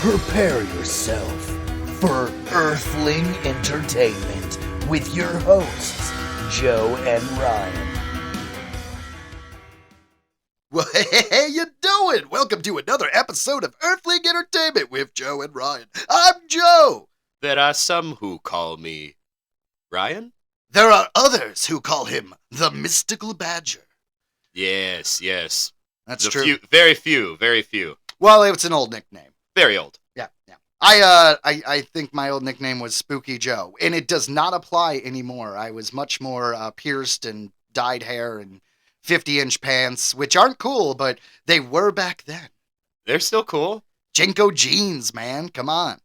Prepare yourself for Earthling Entertainment with your hosts, Joe and Ryan. Well, hey, you doing? Welcome to another episode of Earthling Entertainment with Joe and Ryan. I'm Joe. There are some who call me Ryan? There are others who call him the Mystical Badger. Yes. That's true. Very few. Well, it's an old nickname. Very old. Yeah. I think my old nickname was Spooky Joe, and it does not apply anymore. I was much more pierced and dyed hair and 50-inch pants, which aren't cool, but they were back then. They're still cool. Jinko jeans, man. Come on.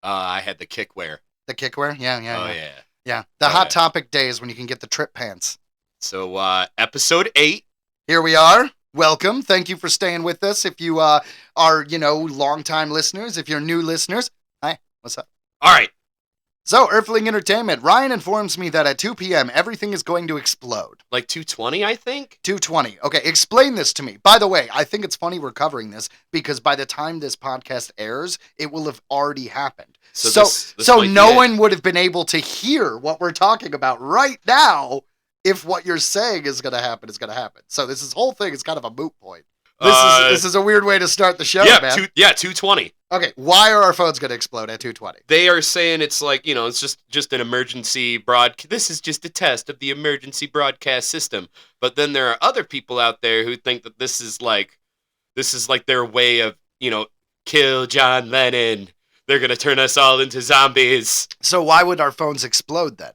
I had the kickwear. The kickwear? Yeah. Yeah. The Hot Topic days when you can get the trip pants. So, episode 8. Here we are. Welcome. Thank you for staying with us. If you are, longtime listeners, if you're new listeners, hi, what's up? All right. So, Earthling Entertainment. Ryan informs me that at 2 p.m., everything is going to explode. Like 2:20, I think? 2:20. Okay, explain this to me. By the way, I think it's funny we're covering this because by the time this podcast airs, it will have already happened. So no one would have been able to hear what we're talking about right now if what you're saying is going to happen is going to happen. So this whole thing is kind of a moot point. This is a weird way to start the show, man. 2:20. Okay, why are our phones going to explode at 2:20? They are saying it's like, it's just an emergency this is just a test of the emergency broadcast system. But then there are other people out there who think that this is like their way of, kill John Lennon. They're going to turn us all into zombies. So why would our phones explode then?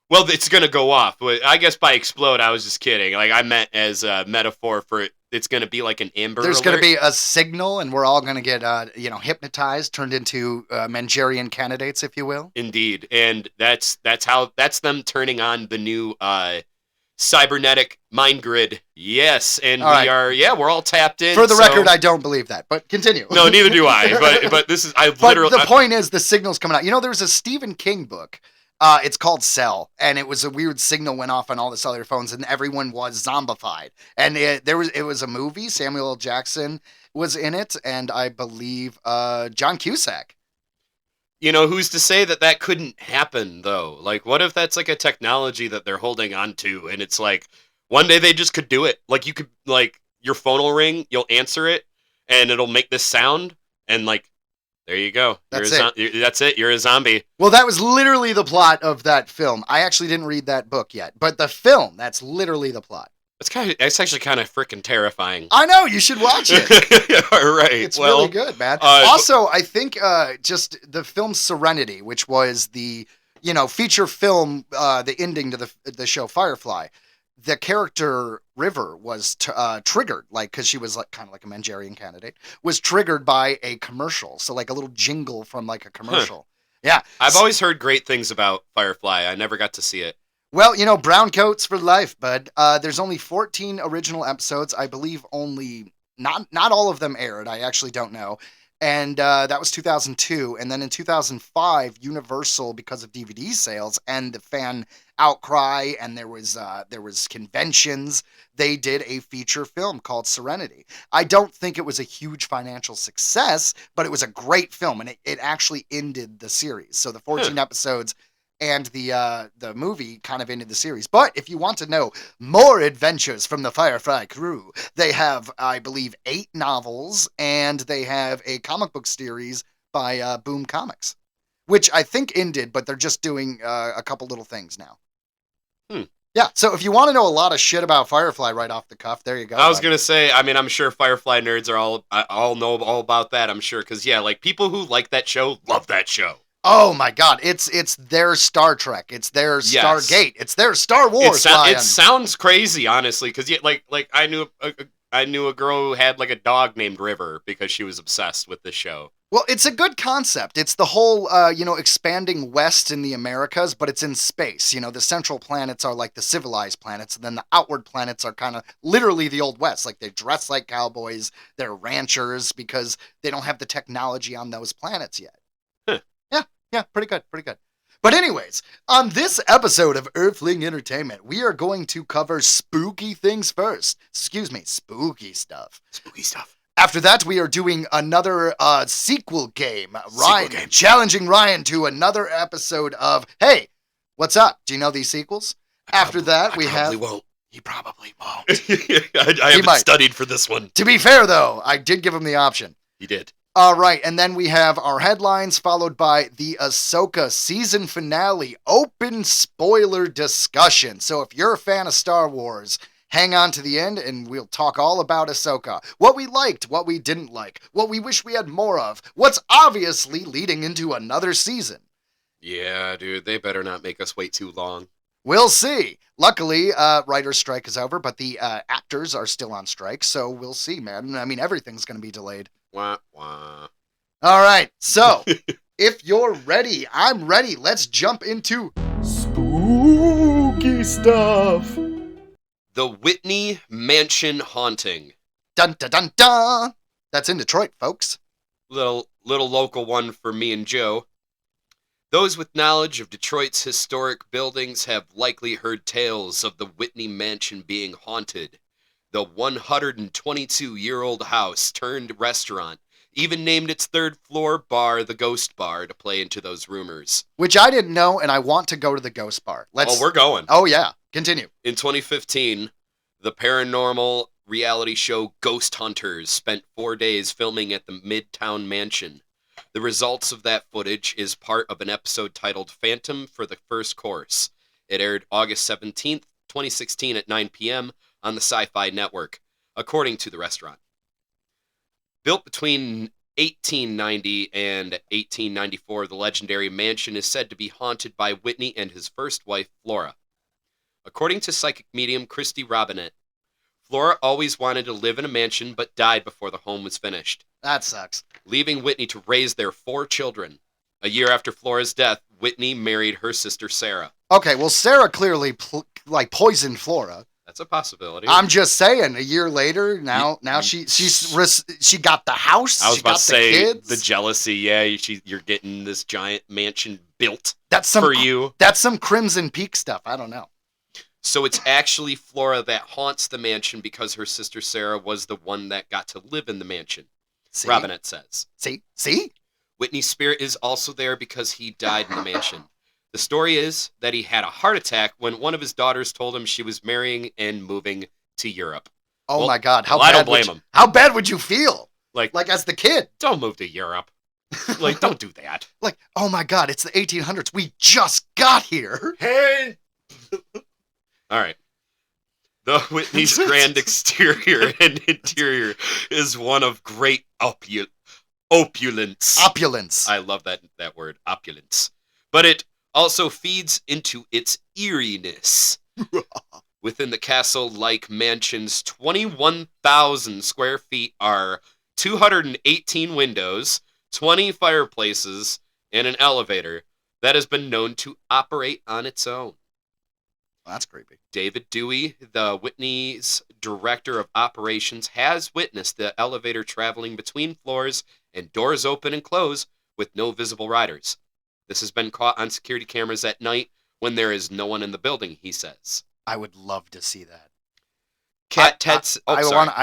Well, it's going to go off. I guess by explode, I was just kidding. Like, I meant as a metaphor for it. It's going to be like an Amber There's Alert. going to be a signal, and we're all going to get, hypnotized, turned into Manchurian candidates, if you will. Indeed, and that's them turning on the new cybernetic mind grid. Yes, and we're all tapped in. For the record, I don't believe that, but continue. No, neither do I. But this is the point is the signal's coming out. There's a Stephen King book. It's called Cell, and it was a weird signal went off on all the cellular phones, and everyone was zombified. And it was a movie. Samuel L. Jackson was in it, and I believe John Cusack. Who's to say that couldn't happen though? Like, what if that's like a technology that they're holding on to, and it's like one day they just could do it. Like, you could, like, your phone will ring, you'll answer it, and it'll make this sound, and like. There you go. That's it. You're a zombie. Well, that was literally the plot of that film. I actually didn't read that book yet, but the film, that's literally the plot. It's actually kind of freaking terrifying. I know, you should watch it. All right. It's really good, man. Also, I think just the film Serenity, which was the, feature film, the ending to the show Firefly. The character River was triggered, like, because she was like kind of like a Manchurian candidate, was triggered by a commercial. So like a little jingle from like a commercial. Yeah. I've always heard great things about Firefly. I never got to see it. Well, brown coats for life, bud. There's only 14 original episodes. I believe only, not all of them aired. I actually don't know. And that was 2002. And then in 2005, Universal, because of DVD sales and the fan outcry, and there was conventions, they did a feature film called Serenity. I don't think it was a huge financial success, but it was a great film, and it actually ended the series. So the 14 episodes and the movie kind of ended the series. But if you want to know more adventures from the Firefly crew, they have, I believe, 8 novels, and they have a comic book series by Boom Comics, which I think ended, but they're just doing a couple little things now. Yeah, so if you want to know a lot of shit about Firefly right off the cuff, there you go. I was going to say, I'm sure Firefly nerds are all know all about that, I'm sure, because, like, people who like that show love that show. Oh my God! It's their Star Trek. It's their Stargate. It's their Star Wars. It sounds crazy, honestly, because like I knew a girl who had like a dog named River because she was obsessed with this show. Well, it's a good concept. It's the whole expanding west in the Americas, but it's in space. The central planets are like the civilized planets, and then the outward planets are kind of literally the Old West. Like, they dress like cowboys. They're ranchers because they don't have the technology on those planets yet. Yeah, pretty good. But anyways, on this episode of Earthling Entertainment, we are going to cover spooky things first. Spooky stuff. After that, we are doing another sequel game. Ryan game. challenging Ryan to another episode of Hey, what's up? Do you know these sequels? After that, we have. Won't. He probably won't. I haven't might. studied for this one. To be fair, though, I did give him the option. You did. All right, and then we have our headlines followed by the Ahsoka season finale open spoiler discussion. So if you're a fan of Star Wars, hang on to the end and we'll talk all about Ahsoka. What we liked, what we didn't like, what we wish we had more of, what's obviously leading into another season. Yeah, dude, they better not make us wait too long. We'll see. Luckily, writer's strike is over, but the actors are still on strike, so we'll see, man. I mean, everything's going to be delayed. Wah, wah. All right, so if you're ready, I'm ready. Let's jump into spooky stuff. The Whitney Mansion Haunting. Dun dun dun dun. That's in Detroit, folks. Little local one for me and Joe. Those with knowledge of Detroit's historic buildings have likely heard tales of the Whitney Mansion being haunted. The 122-year-old house turned restaurant even named its third-floor bar the Ghost Bar to play into those rumors. Which I didn't know, and I want to go to the Ghost Bar. Oh, we're going. Oh, yeah. Continue. In 2015, the paranormal reality show Ghost Hunters spent 4 days filming at the Midtown Mansion. The results of that footage is part of an episode titled Phantom for the First Course. It aired August 17th, 2016 at 9 p.m. on the Sci-Fi Network, according to the restaurant. Built between 1890 and 1894, the legendary mansion is said to be haunted by Whitney and his first wife, Flora. According to psychic medium Christy Robinette, Flora always wanted to live in a mansion but died before the home was finished, That sucks. leaving Whitney to raise their 4 children. A year after Flora's death, Whitney married her sister Sarah. Okay, well, Sarah clearly poisoned Flora. That's a possibility. I'm just saying. A year later, now she got the house. I was she about got to say the kids. the jealousy. Yeah, you're getting this giant mansion built That's some for you. That's some Crimson Peak stuff. I don't know. So it's actually Flora that haunts the mansion because her sister Sarah was the one that got to live in the mansion. See? Robinette says. See? Whitney's spirit is also there because he died in the mansion. The story is that he had a heart attack when one of his daughters told him she was marrying and moving to Europe. Oh Well, my God! I don't blame him. How bad would you feel? Like as the kid? don't move to Europe. Like, don't do that. Like, oh my God! It's the 1800s. We just got here. Hey! All right. The Whitney's grand exterior and interior is one of great opulence. Opulence. I love that word, opulence. But it also feeds into its eeriness. Within the castle-like mansion's 21,000 square feet are 218 windows, 20 fireplaces, and an elevator that has been known to operate on its own. That's creepy. David Dewey, the Whitney's director of operations, has witnessed the elevator traveling between floors and doors open and close with no visible riders. This has been caught on security cameras at night when there is no one in the building, he says. I would love to see that.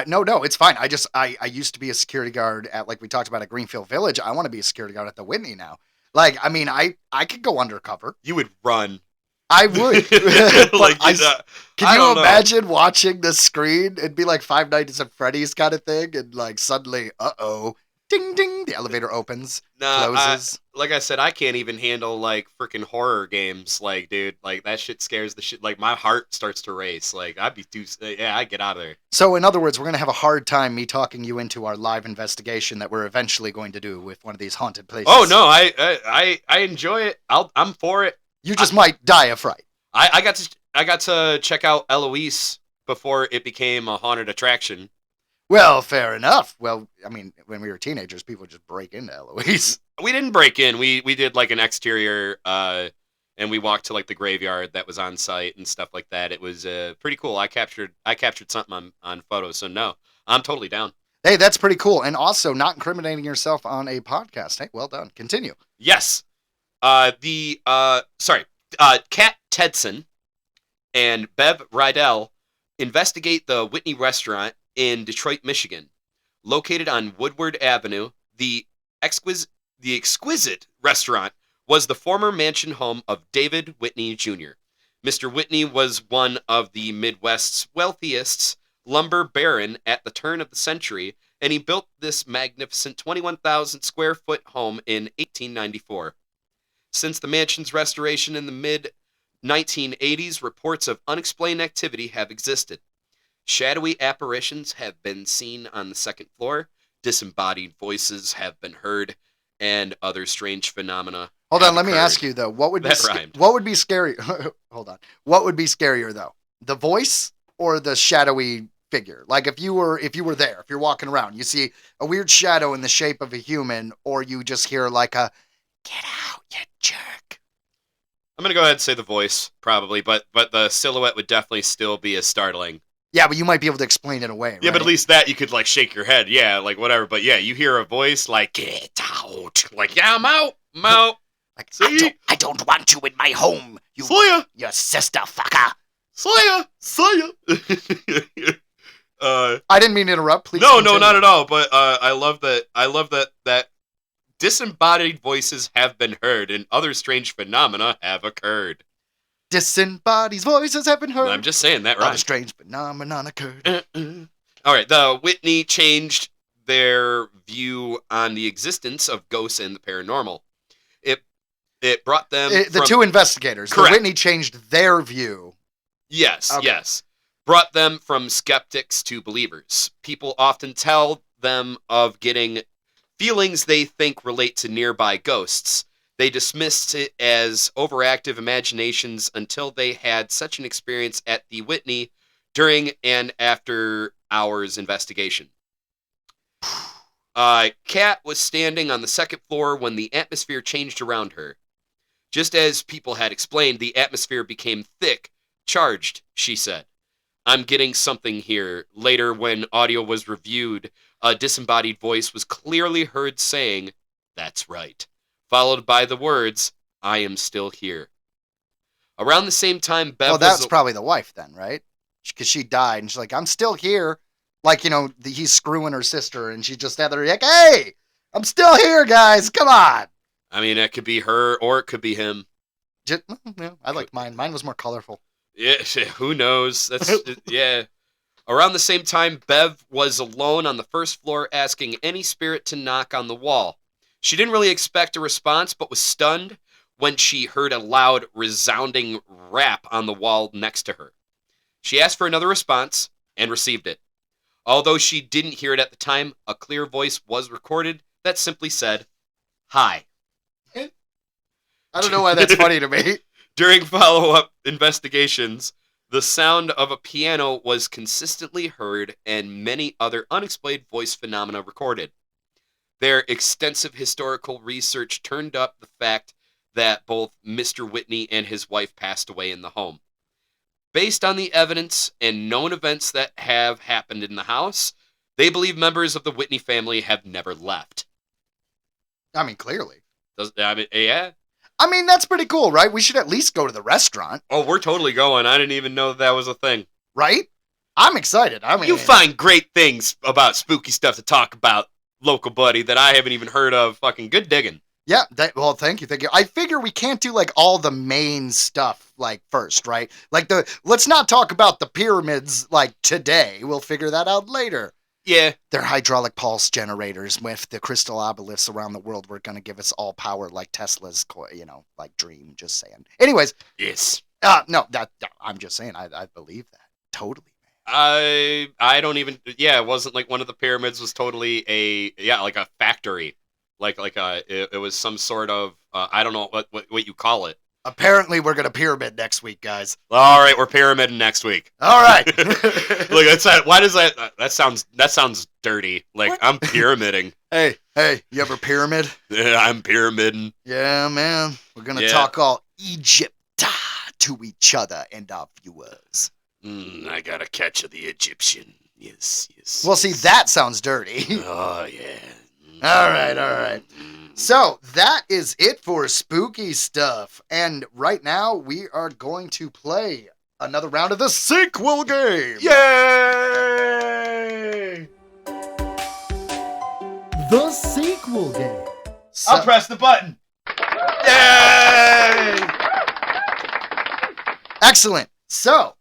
No, it's fine. I used to be a security guard at, like we talked about, at Greenfield Village. I want to be a security guard at the Whitney now. Like, I mean, I could go undercover. You would run. I would. Like, can you imagine watching the screen? It'd be like Five Nights at Freddy's kind of thing, and like suddenly, ding ding, the elevator opens, closes. Like I said, I can't even handle like freaking horror games. Like, dude, like that shit scares the shit. Like my heart starts to race. Like I'd be too. Yeah, I'd get out of there. So in other words, we're gonna have a hard time me talking you into our live investigation that we're eventually going to do with one of these haunted places. Oh no, I enjoy it. I'm for it. You just might die of fright. I got to check out Eloise before it became a haunted attraction. Well, fair enough. Well, I mean, when we were teenagers, people would just break into Eloise. We didn't break in. We did like an exterior, and we walked to like the graveyard that was on site and stuff like that. It was pretty cool. I captured something on photos. So no, I'm totally down. Hey, that's pretty cool. And also not incriminating yourself on a podcast. Hey, well done. Continue. Yes. Kat Tedson and Bev Rydell investigate the Whitney restaurant in Detroit, Michigan. Located on Woodward Avenue, the exquisite restaurant was the former mansion home of David Whitney Jr. Mr. Whitney was one of the Midwest's wealthiest lumber baron at the turn of the century, and he built this magnificent 21,000 square foot home in 1894. Since the mansion's restoration in the mid-1980s, reports of unexplained activity have existed. Shadowy apparitions have been seen on the second floor, disembodied voices have been heard, and other strange phenomena. Hold on, let me ask you though, what would be scary? Hold on. What would be scarier though? The voice or the shadowy figure? Like if you were there, if you're walking around, you see a weird shadow in the shape of a human, or you just hear like a "Get out, you jerk." I'm gonna go ahead and say the voice, probably, but the silhouette would definitely still be as startling. Yeah, but you might be able to explain it away, right? Yeah, but at least that you could like shake your head, yeah, like whatever. But yeah, you hear a voice like "Get out," like yeah, I'm out. Like, See? I don't want you in my home, you Slayer, sister fucker. Slayer. I didn't mean to interrupt. Please. No, continue. not at all. But I love that disembodied voices have been heard and other strange phenomena have occurred. Disembodied voices have been heard. I'm just saying that Other right. strange phenomenon occurred. All right, the Whitney changed their view on the existence of ghosts and the paranormal. It brought them The two investigators. Correct. The Whitney changed their view. Yes, Okay. yes. Brought them from skeptics to believers. People often tell them of getting feelings they think relate to nearby ghosts. They dismissed it as overactive imaginations until they had such an experience at the Whitney during and after hours investigation. Kat was standing on the second floor when the atmosphere changed around her. Just as people had explained, the atmosphere became thick, charged, she said. I'm getting something here. Later, when audio was reviewed, a disembodied voice was clearly heard saying, "That's right," followed by the words, "I am still here." Around the same time, Bev Well, that's probably the wife then, right? Because she died, and she's like, "I'm still here." Like, he's screwing her sister, and she just sat there like, "Hey, I'm still here, guys. Come on." I mean, it could be her or it could be him. I liked mine. Mine was more colorful. Yeah, who knows? That's yeah. Around the same time, Bev was alone on the first floor asking any spirit to knock on the wall. She didn't really expect a response, but was stunned when she heard a loud, resounding rap on the wall next to her. She asked for another response and received it. Although she didn't hear it at the time, a clear voice was recorded that simply said, "Hi." I don't know why that's funny to me. During follow-up investigations, the sound of a piano was consistently heard and many other unexplained voice phenomena recorded. Their extensive historical research turned up the fact that both Mr. Whitney and his wife passed away in the home. Based on the evidence and known events that have happened in the house, they believe members of the Whitney family have never left. I mean, clearly. Yeah. I mean, that's pretty cool, right? We should at least go to the restaurant. Oh, we're totally going. I didn't even know that was a thing. Right? I'm excited. I mean, You find great things about spooky stuff to talk about, local buddy, that I haven't even heard of. Fucking good digging. Yeah, well, thank you. I figure we can't do, like, all the main stuff, like, first, right? Like, let's not talk about the pyramids, like, today. We'll figure that out later. Yeah. They're hydraulic pulse generators with the crystal obelisks around the world. We're going to give us all power like Tesla's, like, dream, just saying. Anyways. Yes. No, I'm just saying, I believe that. Totally. I don't even, it wasn't like one of the pyramids was totally like a factory. It was some sort of, I don't know what you call it. Apparently, we're going to pyramid next week, guys. All right, we're pyramiding next week. All right. Look, that's not, why does that sounds dirty. Like, what? I'm pyramiding. Hey, you ever pyramid? Yeah, I'm pyramiding. Yeah, man. We're going to talk all Egypt to each other and our viewers. I got to catch the Egyptian. Yes. Well, see, that sounds dirty. Oh, yeah. All right. So that is it for spooky stuff. And right now we are going to play another round of the sequel game. Yay! the sequel game. So, press the button. Yay! excellent. So,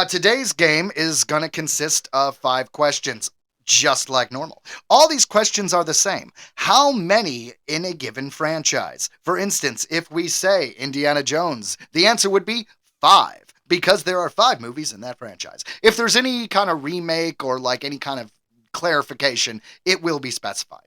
today's game is going to consist of 5 questions, just like normal. All these questions are the same. How many in a given franchise? For instance, if we say Indiana Jones, the answer would be 5, because there are 5 movies in that franchise. If there's any kind of remake or like any kind of clarification, it will be specified.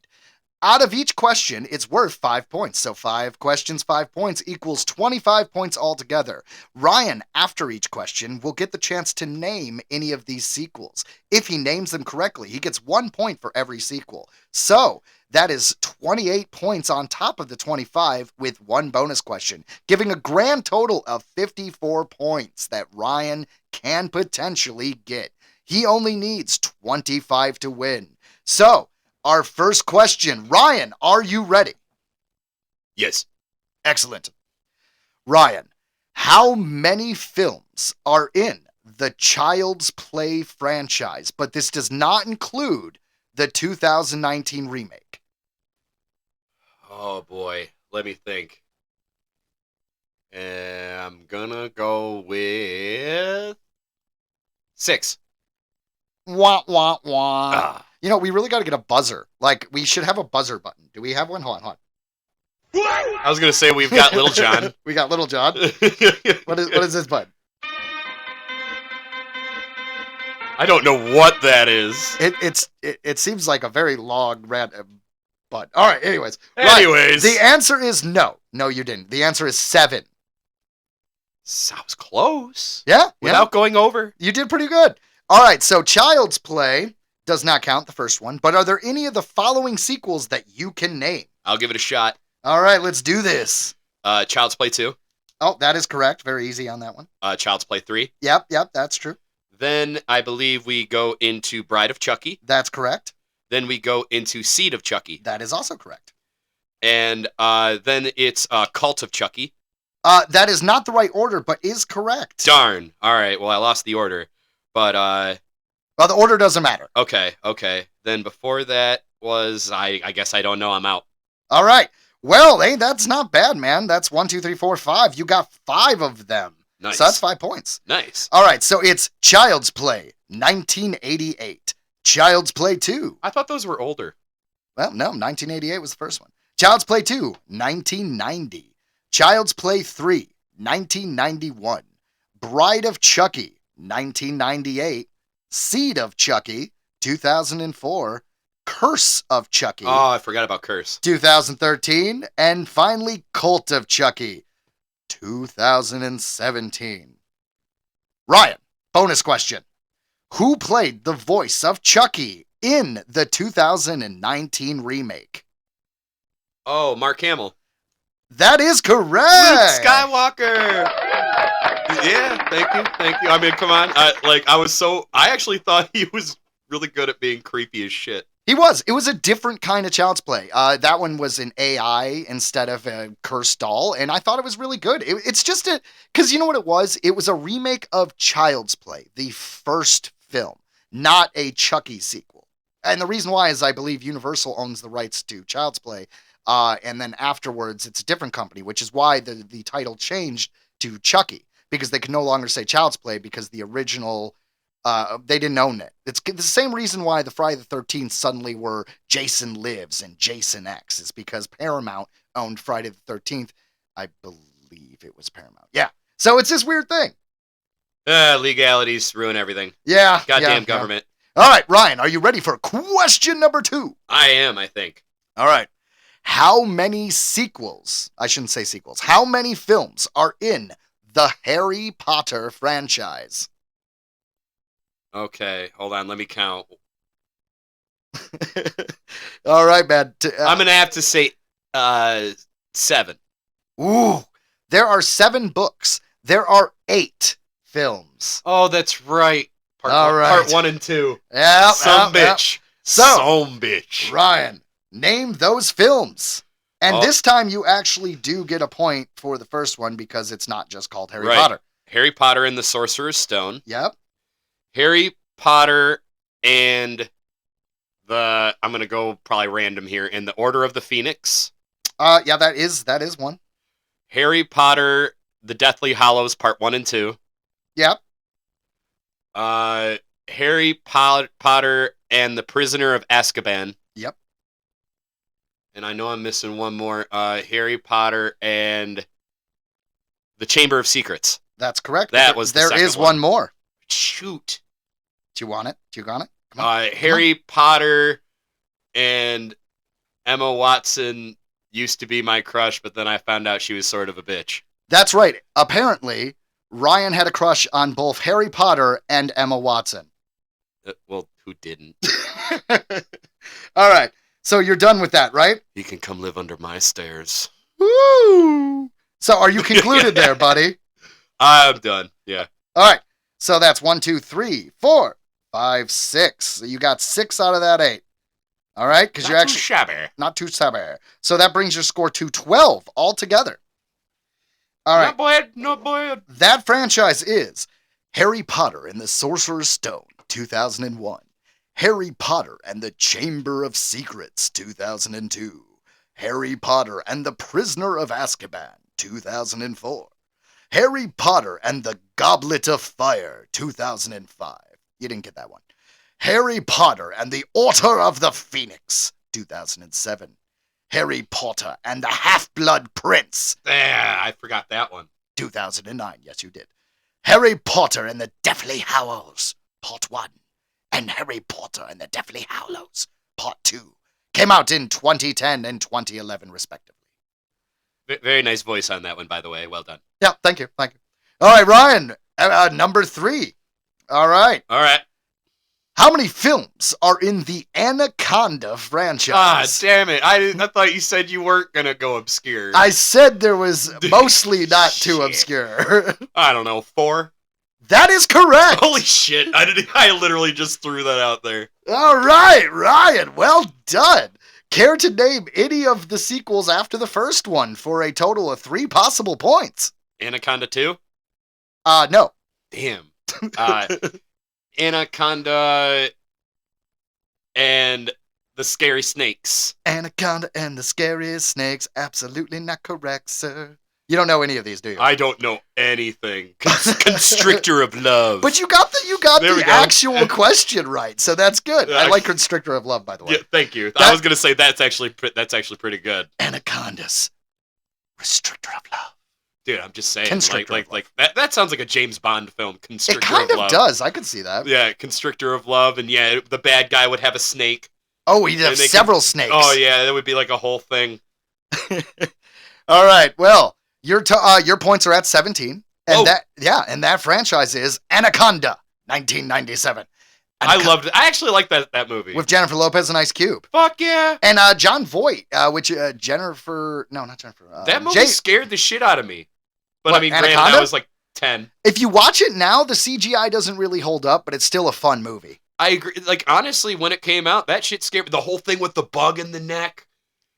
Out of each question, it's worth 5 points. So 5 questions, 5 points equals 25 points altogether. Ryan, after each question, will get the chance to name any of these sequels. If he names them correctly, he gets 1 point for every sequel. So that is 28 points on top of the 25 with 1 bonus question, giving a grand total of 54 points that Ryan can potentially get. He only needs 25 to win. So, our first question. Ryan, are you ready? Yes. Excellent. Ryan, how many films are in the Child's Play franchise? But this does not include the 2019 remake. Oh boy, let me think. I'm gonna go with 6. Wah, wah, wah. Ah. You know, we really got to get a buzzer. Like, we should have a buzzer button. Do we have one? Hold on. I was gonna say we've got Little John. We got Little John. What is this button? I don't know what that is. It seems like a very long random button. All right, anyways. Anyways. Right, the answer is no. No, you didn't. The answer is 7. Sounds close. Yeah? Without going over. You did pretty good. All right, so Child's Play does not count, the first one, but are there any of the following sequels that you can name? I'll give it a shot. All right, let's do this. Child's Play 2. Oh, that is correct. Very easy on that one. Child's Play 3. Yep, that's true. Then I believe we go into Bride of Chucky. That's correct. Then we go into Seed of Chucky. That is also correct. And then it's Cult of Chucky. That is not the right order, but is correct. Darn. All right. Well, I lost the order. But, well, the order doesn't matter. Okay. Then before that was, I guess I don't know. I'm out. All right. Well, hey, that's not bad, man. That's 1, 2, 3, 4, 5. You got 5 of them. Nice. So that's 5 points. Nice. All right. So it's Child's Play, 1988. Child's Play 2. I thought those were older. Well, no, 1988 was the first one. Child's Play 2, 1990. Child's Play 3, 1991. Bride of Chucky, 1998. Seed of Chucky, 2004. Curse of Chucky. Oh, I forgot about Curse. 2013. And finally, Cult of Chucky, 2017. Ryan, bonus question. Who played the voice of Chucky in the 2019 remake? Oh, Mark Hamill. That is correct. Luke Skywalker. Yeah, thank you. I mean, come on. I actually thought he was really good at being creepy as shit. He was. It was a different kind of Child's Play. That one was an AI instead of a cursed doll, and I thought it was really good. It's just because you know what it was? It was a remake of Child's Play, the first film, not a Chucky sequel. And the reason why is I believe Universal owns the rights to Child's Play, and then afterwards it's a different company, which is why the title changed to Chucky, because they can no longer say Child's Play because the original... they didn't own it. It's the same reason why the Friday the 13th suddenly were Jason Lives and Jason X. It's because Paramount owned Friday the 13th. I believe it was Paramount. Yeah. So it's this weird thing. Legalities ruin everything. Yeah. Goddamn government. Yeah. All right, Ryan, are you ready for question number 2? I am, I think. All right. How many sequels, I shouldn't say sequels, how many films are in the Harry Potter franchise? Okay, hold on. Let me count. All right, man. I'm gonna have to say 7. Ooh, there are 7 books. There are 8 films. Oh, that's right. Part 1 and 2. Yeah, Bitch. Some bitch. Ryan, name those films. And this time you actually do get a point for the first one because it's not just called Harry Potter. Harry Potter and the Sorcerer's Stone. Yep. Harry Potter and I'm gonna go probably random here. In the Order of the Phoenix. Yeah, that is one. Harry Potter, The Deathly Hallows, Part 1 and 2. Yep. Harry Potter and the Prisoner of Azkaban. Yep. And I know I'm missing one more. Harry Potter and the Chamber of Secrets. That's correct. That was the there second is one more. Shoot. Do you want it? Come on. Harry Potter and Emma Watson used to be my crush, but then I found out she was sort of a bitch. That's right. Apparently, Ryan had a crush on both Harry Potter and Emma Watson. Well, who didn't? All right. So you're done with that, right? You can come live under my stairs. Woo! So are you concluded there, buddy? I'm done. Yeah. All right. So that's 1, 2, 3, 4, 5, 6. So you got 6 out of that 8. All right, because you're actually not too shabby. So that brings your score to 12 altogether. All right. Not bad. That franchise is Harry Potter and the Sorcerer's Stone, 2001. Harry Potter and the Chamber of Secrets, 2002. Harry Potter and the Prisoner of Azkaban, 2004. Harry Potter and the Goblet of Fire, 2005. You didn't get that one. Harry Potter and the Order of the Phoenix, 2007. Harry Potter and the Half-Blood Prince. I forgot that one. 2009, yes you did. Harry Potter and the Deathly Hallows, Part 1. And Harry Potter and the Deathly Hallows, Part 2. Came out in 2010 and 2011, respectively. Very nice voice on that one, by the way. Well done. Yeah, thank you. All right, Ryan, number 3. All right. How many films are in the Anaconda franchise? Damn it. I thought you said you weren't going to go obscure. I said there was mostly not too obscure. I don't know, 4? That is correct. Holy shit. I literally just threw that out there. All right, Ryan, well done. Care to name any of the sequels after the first one for a total of 3 possible points? Anaconda 2? No. Damn. Anaconda and the Scary Snakes. Anaconda and the Scary Snakes. Absolutely not correct, sir. You don't know any of these, do you? I don't know anything. Constrictor of Love. But you got the actual question right, so that's good. I like Constrictor of Love, by the way. Yeah, thank you. I was gonna say that's actually pretty good. Anacondas, Restrictor of Love. Dude, I'm just saying, like that sounds like a James Bond film. Constrictor of Love. It kind of does. I could see that. Yeah, Constrictor of Love, and yeah, the bad guy would have a snake. Oh, he'd have several snakes. Oh yeah, that would be like a whole thing. All right, well. Your points are at 17, and that franchise is Anaconda, 1997. I loved it. I actually like that movie with Jennifer Lopez and Ice Cube. Fuck yeah! And John Voight, which Jennifer, no, not Jennifer. That movie scared the shit out of me. But what, I mean, granted, I was like 10. If you watch it now, the CGI doesn't really hold up, but it's still a fun movie. I agree. Like honestly, when it came out, that shit scared me. The whole thing with the bug in the neck.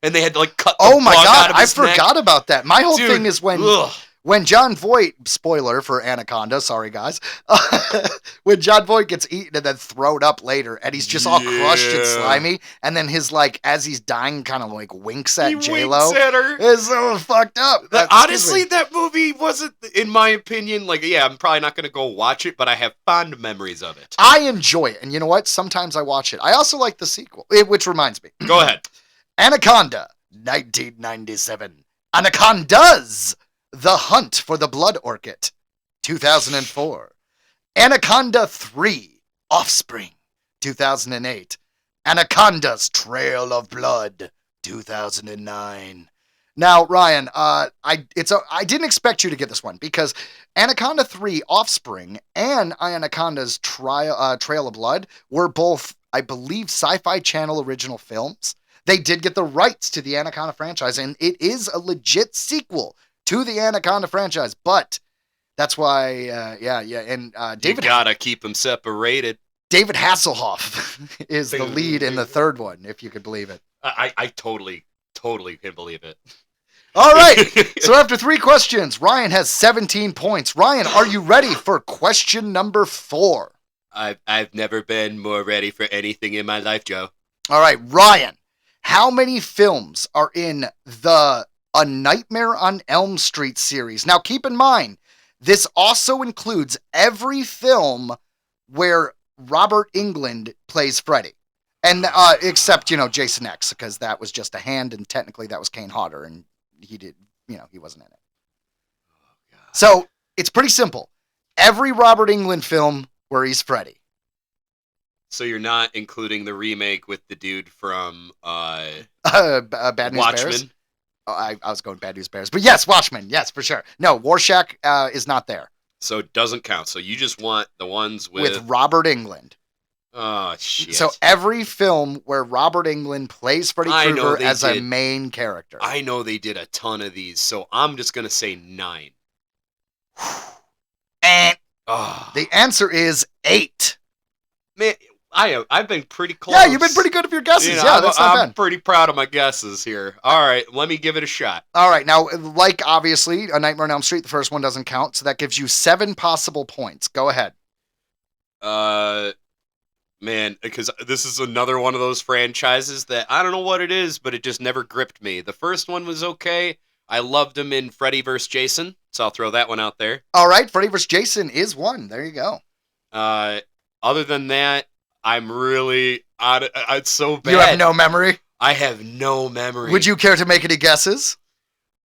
And they had to like cut the bug out of his neck. I forgot about that. My whole thing is when John Voight, spoiler for Anaconda, sorry guys, when John Voight gets eaten and then thrown up later, and he's just all crushed and slimy, and then his like as he's dying, kind of like winks at J-Lo. Winks at her. It's so fucked up. Honestly, that movie wasn't, in my opinion, like I'm probably not gonna go watch it, but I have fond memories of it. I enjoy it, and you know what? Sometimes I watch it. I also like the sequel, which reminds me. Go ahead. Anaconda, 1997. Anacondas, The Hunt for the Blood Orchid, 2004. Anaconda 3, Offspring, 2008. Anaconda's Trail of Blood, 2009. Now, Ryan, I didn't expect you to get this one because Anaconda 3, Offspring, and Anaconda's Trail of Blood were both, I believe, Sci-Fi Channel original films. They did get the rights to the Anaconda franchise, and it is a legit sequel to the Anaconda franchise. But that's why, and David, you gotta keep them separated. David Hasselhoff is the lead in the third one, if you could believe it. I totally can believe it. All right. So after 3 questions, Ryan has 17 points. Ryan, are you ready for question number 4? I've never been more ready for anything in my life, Joe. All right, Ryan. How many films are in the A Nightmare on Elm Street series? Now, keep in mind, this also includes every film where Robert Englund plays Freddy. And except, Jason X, because that was just a hand, and technically that was Kane Hodder, and he wasn't in it. So, it's pretty simple. Every Robert Englund film where he's Freddy. So you're not including the remake with the dude from Bad News Watchmen? Bears? Oh, I was going Bad News Bears. But yes, Watchmen. Yes, for sure. No, Rorschach is not there. So it doesn't count. So you just want the ones With Robert Englund. Oh, shit. So every film where Robert Englund plays Freddy Krueger as a main character. I know they did a ton of these, so I'm just going to say 9. And the answer is 8. Man, I've been pretty close. Yeah, you've been pretty good with your guesses. That's not bad. I'm pretty proud of my guesses here. All right, let me give it a shot. All right, now, like, obviously, A Nightmare on Elm Street, the first one doesn't count, so that gives you 7 possible points. Go ahead. Man, because this is another one of those franchises that I don't know what it is, but it just never gripped me. The first one was okay. I loved him in Freddy vs. Jason, so I'll throw that one out there. All right, Freddy vs. Jason is one. There you go. Other than that, I'm really it's so bad. You have no memory? I have no memory. Would you care to make any guesses?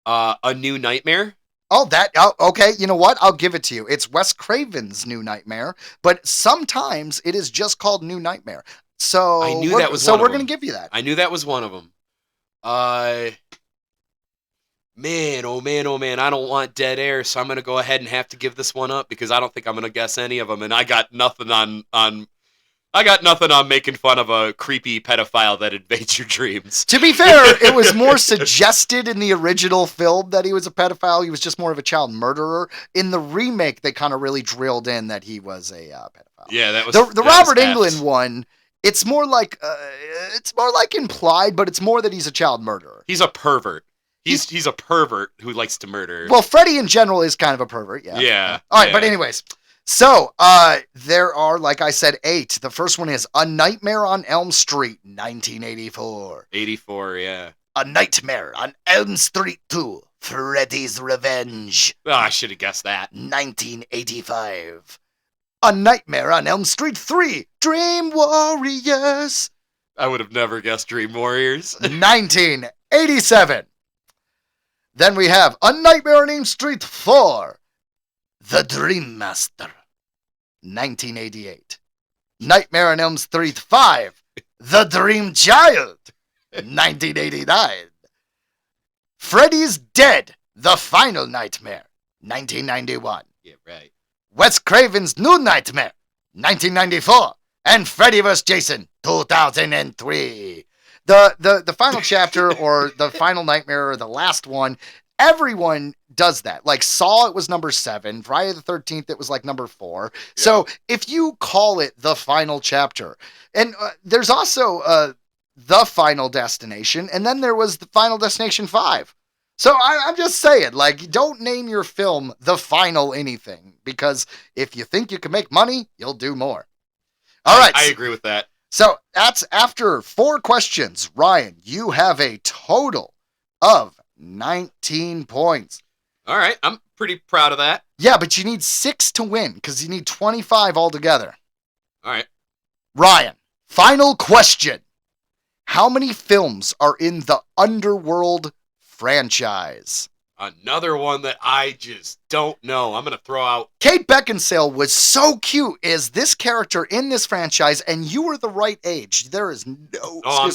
A New Nightmare? Okay, you know what? I'll give it to you. It's Wes Craven's New Nightmare, but sometimes it is just called New Nightmare. So I knew that was so one we're of them. going to give you that. I knew that was one of them. Man, oh man, I don't want dead air, so I'm going to go ahead and have to give this one up because I don't think I'm going to guess any of them, and I got nothing on making fun of a creepy pedophile that invades your dreams. To be fair, it was more suggested in the original film that he was a pedophile. He was just more of a child murderer. In the remake, they kind of really drilled in that he was a pedophile. Yeah, that was the Robert Englund one. It's more like implied, but it's more that he's a child murderer. He's a pervert. He's a pervert who likes to murder. Well, Freddy in general is kind of a pervert. Yeah. Yeah. All right, but anyways. So, there are, like I said, 8. The first one is A Nightmare on Elm Street, 1984. 84, yeah. A Nightmare on Elm Street 2, Freddy's Revenge. Oh, I should have guessed that. 1985. A Nightmare on Elm Street 3, Dream Warriors. I would have never guessed Dream Warriors. 1987. Then we have A Nightmare on Elm Street 4, The Dream Master, 1988. Nightmare on Elm Street 5, The Dream Child, 1989. Freddy's Dead, The Final Nightmare, 1991. Yeah, right. Wes Craven's New Nightmare, 1994. And Freddy vs. Jason, 2003. The final chapter or the final nightmare or the last one, everyone does that. Like Saw, it was number 7. Friday the 13th, it was like number 4. Yeah. So if you call it the final chapter, and there's also the Final Destination, and then there was the Final Destination 5. So I'm just saying, like, don't name your film The Final Anything, because if you think you can make money, you'll do more. All right. I agree with that. So that's after 4 questions. Ryan, you have a total of 19 points. All right. I'm pretty proud of that. Yeah, but you need 6 to win because you need 25 altogether. All right. Ryan, final question. How many films are in the Underworld franchise? Another one that I just don't know. I'm going to throw out. Kate Beckinsale was so cute as this character in this franchise, and you were the right age. There is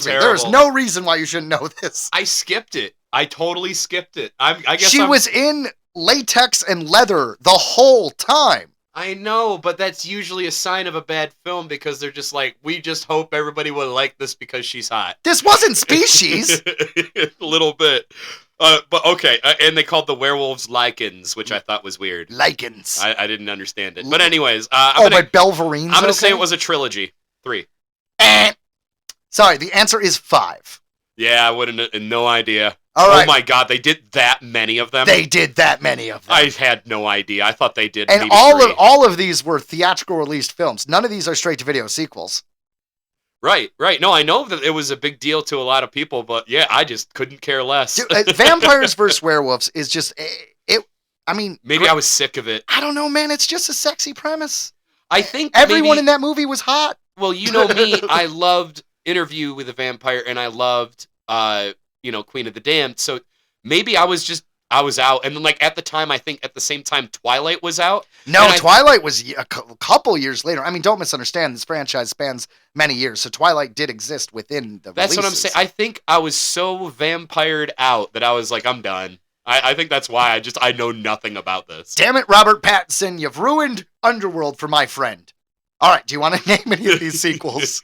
there is no reason why you shouldn't know this. I skipped it. I totally skipped it. I guess she was in latex and leather the whole time. I know, but that's usually a sign of a bad film because they're just like, we just hope everybody will like this because she's hot. This wasn't Species. A little bit. But okay, and they called the werewolves lichens, which I thought was weird. Lichens. I didn't understand it. But anyways, but Belverine's I'm going to say it was a trilogy. 3. Sorry, the answer is 5. Yeah, I wouldn't, no idea. All right. Oh my God, they did that many of them? They did that many of them. I had no idea. I thought they did and maybe all 3. all of these were theatrical released films. None of these are straight to video sequels. Right. No, I know that it was a big deal to a lot of people, but yeah, I just couldn't care less. Dude, Vampires vs. Werewolves is just it. I mean, Maybe I was sick of it. I don't know, man. It's just a sexy premise. I think Everyone in that movie was hot. Well, you know me, I loved Interview with a Vampire, and I loved, Queen of the Damned. So maybe I was out, and then like at the time, I think at the same time Twilight was out. No, Twilight was a couple years later. I mean, don't misunderstand. This franchise spans many years, so Twilight did exist within the. That's releases. what I'm saying. I think I was so vampired out that I was like, I'm done. I think that's why I know nothing about this. Damn it, Robert Pattinson, you've ruined Underworld for my friend. All right, do you want to name any of these sequels?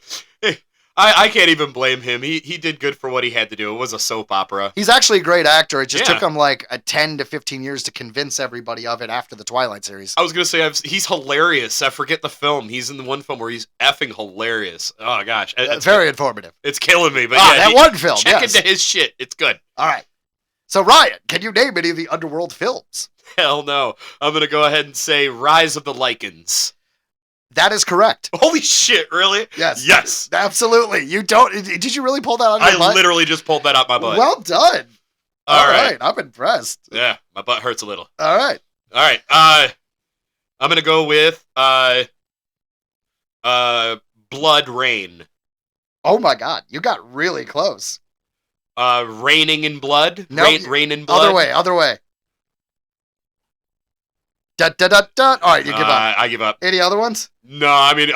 I can't even blame him. He did good for what he had to do. It was a soap opera. He's actually a great actor. It just took him like 10 to 15 years to convince everybody of it after the Twilight series. I was going to say, he's hilarious. I forget the film. He's in the one film where he's effing hilarious. Oh, gosh. It's very informative. It's killing me. But that one film, check into his shit. It's good. All right. So, Ryan, can you name any of the Underworld films? Hell no. I'm going to go ahead and say Rise of the Lycans. That is correct. Holy shit, really? Yes. Yes. Absolutely. Did you really pull that out of your butt? I literally just pulled that out my butt. Well done. All right. I'm impressed. Yeah, my butt hurts a little. All right. I'm going to go with Blood Rain. Oh my God, you got really close. Raining in Blood? No, Rain in Blood? Other way. All right, you give up. I give up. Any other ones? No, I mean,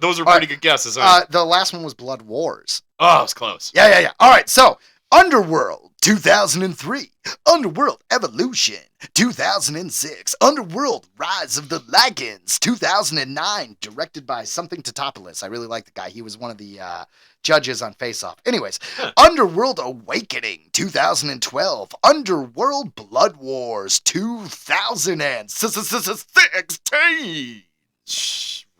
those are pretty good guesses. The last one was Blood Wars. Oh, it was close. Yeah. All right, so Underworld, 2003. Underworld Evolution, 2006. Underworld Rise of the Lycans, 2009. Directed by something Totopoulos. I really like the guy. He was one of the judges on Face Off. Anyways, Underworld Awakening, 2012. Underworld Blood Wars, 2016.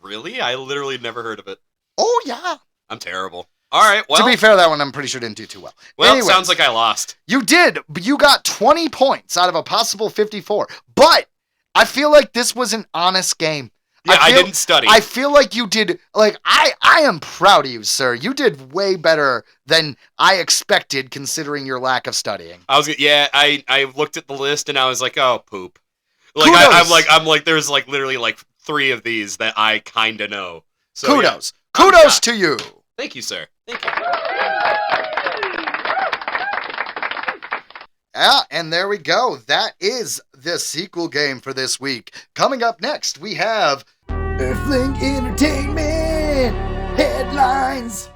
Really? I literally never heard of it. Oh, yeah. I'm terrible. All right, well. To be fair, that one I'm pretty sure didn't do too well. Well, anyways, sounds like I lost. You did, but you got 20 points out of a possible 54. But I feel like this was an honest game. Yeah, I didn't study. I feel like you did, like, I am proud of you, sir. You did way better than I expected considering your lack of studying. I looked at the list and I was like, oh, poop. Like, I'm like, there's like literally like 3 of these that I kind of know. So, kudos. Yeah. Kudos to you. Thank you, sir. Thank you. Yeah, and there we go. That is the sequel game for this week. Coming up next, we have Earthling Entertainment Headlines.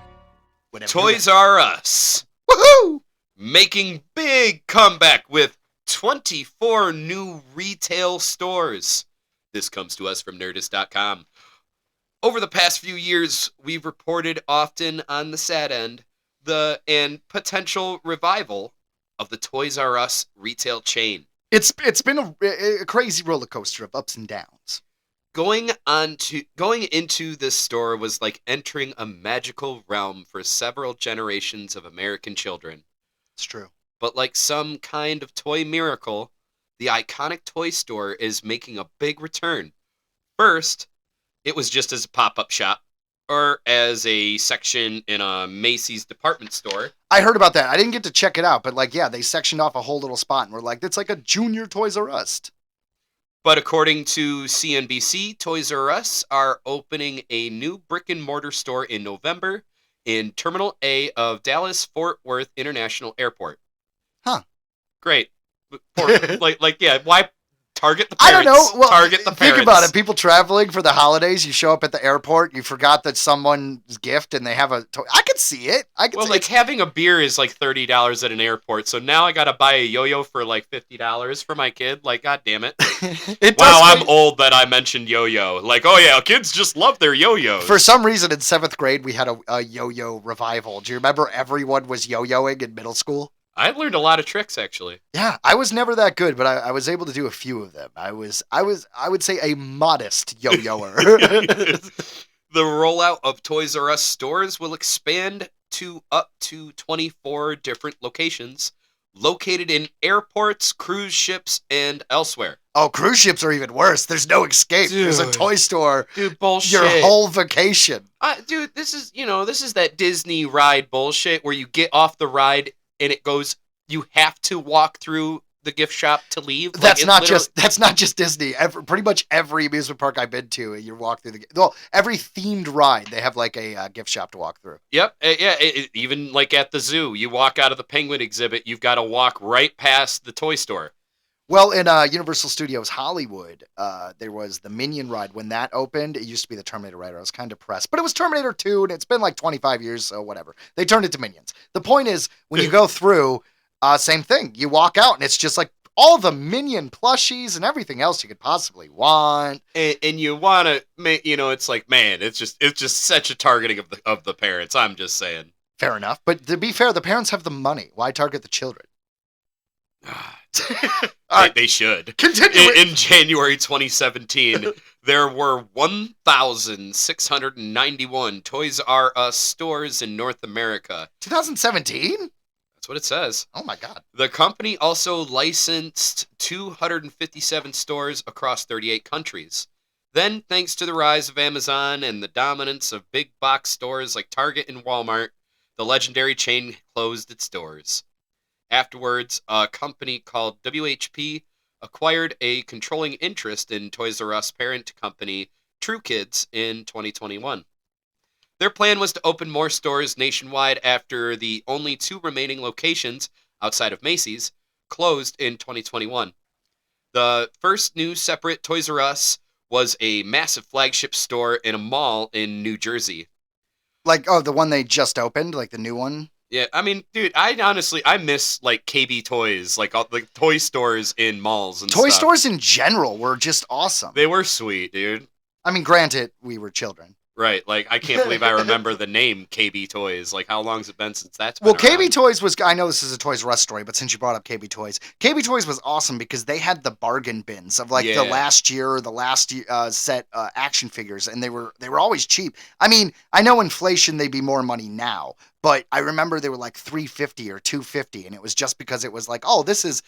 Toys R Us. Woohoo! Making big comeback with 24 new retail stores. This comes to us from Nerdist.com. Over the past few years, we've reported often on the sad end and potential revival of the Toys R Us retail chain. It's been a crazy roller coaster of ups and downs. Going into this store was like entering a magical realm for several generations of American children. It's true. But like some kind of toy miracle, the iconic toy store is making a big return. First, it was just as a pop-up shop, or as a section in a Macy's department store. I heard about that. I didn't get to check it out, but like, yeah, they sectioned off a whole little spot, and we're like, it's like a junior Toys R Us. But according to CNBC, Toys R Us are opening a new brick-and-mortar store in November in Terminal A of Dallas-Fort Worth International Airport. Huh. Great. Yeah, why target the I parents? don't know. Well, target the parents. Think about it. People traveling for the holidays, you show up at the airport, you forgot that someone's gift, and they have a toy. I could see it. Having a beer is like $30 at an airport, so now I gotta buy a yo-yo for like $50 for my kid. Like, god damn it! I'm old that I mentioned yo-yo. Like, oh yeah, kids just love their yo-yos. For some reason, in 7th grade, we had a yo-yo revival. Do you remember everyone was yo-yoing in middle school? I learned a lot of tricks, actually. Yeah, I was never that good, but I was able to do a few of them. I would say a modest yo-yoer. The rollout of Toys R Us stores will expand to up to 24 different locations located in airports, cruise ships, and elsewhere. Oh, cruise ships are even worse. There's no escape. There's a Dude. toy store. Dude, bullshit. Your whole vacation. Dude, this is that Disney ride bullshit where you get off the ride and it goes, you have to walk through the gift shop to leave. That's not just Disney. Pretty much every amusement park I've been to, you walk through every themed ride, they have like a gift shop to walk through. Yep. Even like at the zoo, you walk out of the penguin exhibit, you've got to walk right past the toy store. Well, in Universal Studios Hollywood, there was the Minion ride. When that opened, it used to be the Terminator ride. I was kind of depressed. But it was Terminator 2, and it's been like 25 years, so whatever. They turned it to Minions. The point is, when you go through, same thing. You walk out, and it's just like all the Minion plushies and everything else you could possibly want. And you want to, it's like, man, it's just such a targeting of the parents. I'm just saying. Fair enough. But to be fair, the parents have the money. Why target the children? They should. Continue. In January 2017, there were 1,691 Toys R Us stores in North America. 2017? That's what it says. Oh my God. The company also licensed 257 stores across 38 countries. Then, thanks to the rise of Amazon and the dominance of big box stores like Target and Walmart, the legendary chain closed its doors. Afterwards, a company called WHP acquired a controlling interest in Toys R Us parent company True Kids in 2021. Their plan was to open more stores nationwide after the only two remaining locations, outside of Macy's, closed in 2021. The first new separate Toys R Us was a massive flagship store in a mall in New Jersey. Like, the one they just opened, like the new one? Yeah, I mean, dude, I miss, like, KB Toys, like, all the toy stores in malls and Toy stuff. stores in general were just awesome. They were sweet, dude. I mean, granted, we were children. Right, like, I can't believe I remember the name KB Toys. Like, how long's it been since that's been Well, around? KB Toys was, I know this is a Toys R Us story, but since you brought up KB Toys was awesome because they had the bargain bins of, like, Yeah. the last set action figures, and they were always cheap. I mean, I know inflation, they'd be more money now, but I remember they were like $350 or $250, and it was just because it was like, oh, these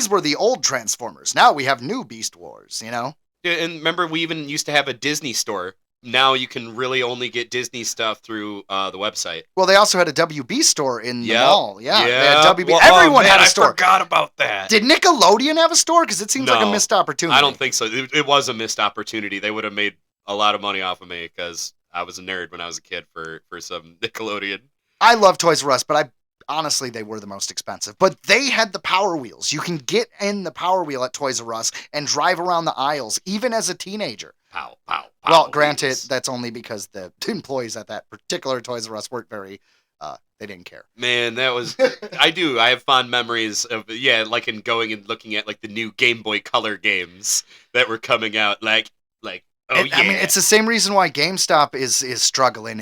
were the old Transformers. Now we have new Beast Wars, you know? Yeah, and remember, we even used to have a Disney store. Now you can really only get Disney stuff through the website. Well, they also had a WB store in the mall. Yeah, they had WB. Well, Everyone had a store. I forgot about that. Did Nickelodeon have a store? Because it seems like a No, missed opportunity. I don't think so. It was a missed opportunity. They would have made a lot of money off of me because I was a nerd when I was a kid for some Nickelodeon. I love Toys R Us, but honestly, they were the most expensive. But they had the Power Wheels. You can get in the Power Wheel at Toys R Us and drive around the aisles, even as a teenager. Pow, pow, pow. Well, granted, wheels. that's only because the employees at that particular Toys R Us weren't very, they didn't care. Man, that was, I have fond memories of, like in going and looking at like the new Game Boy Color games that were coming out, like, I mean, it's the same reason why GameStop is struggling.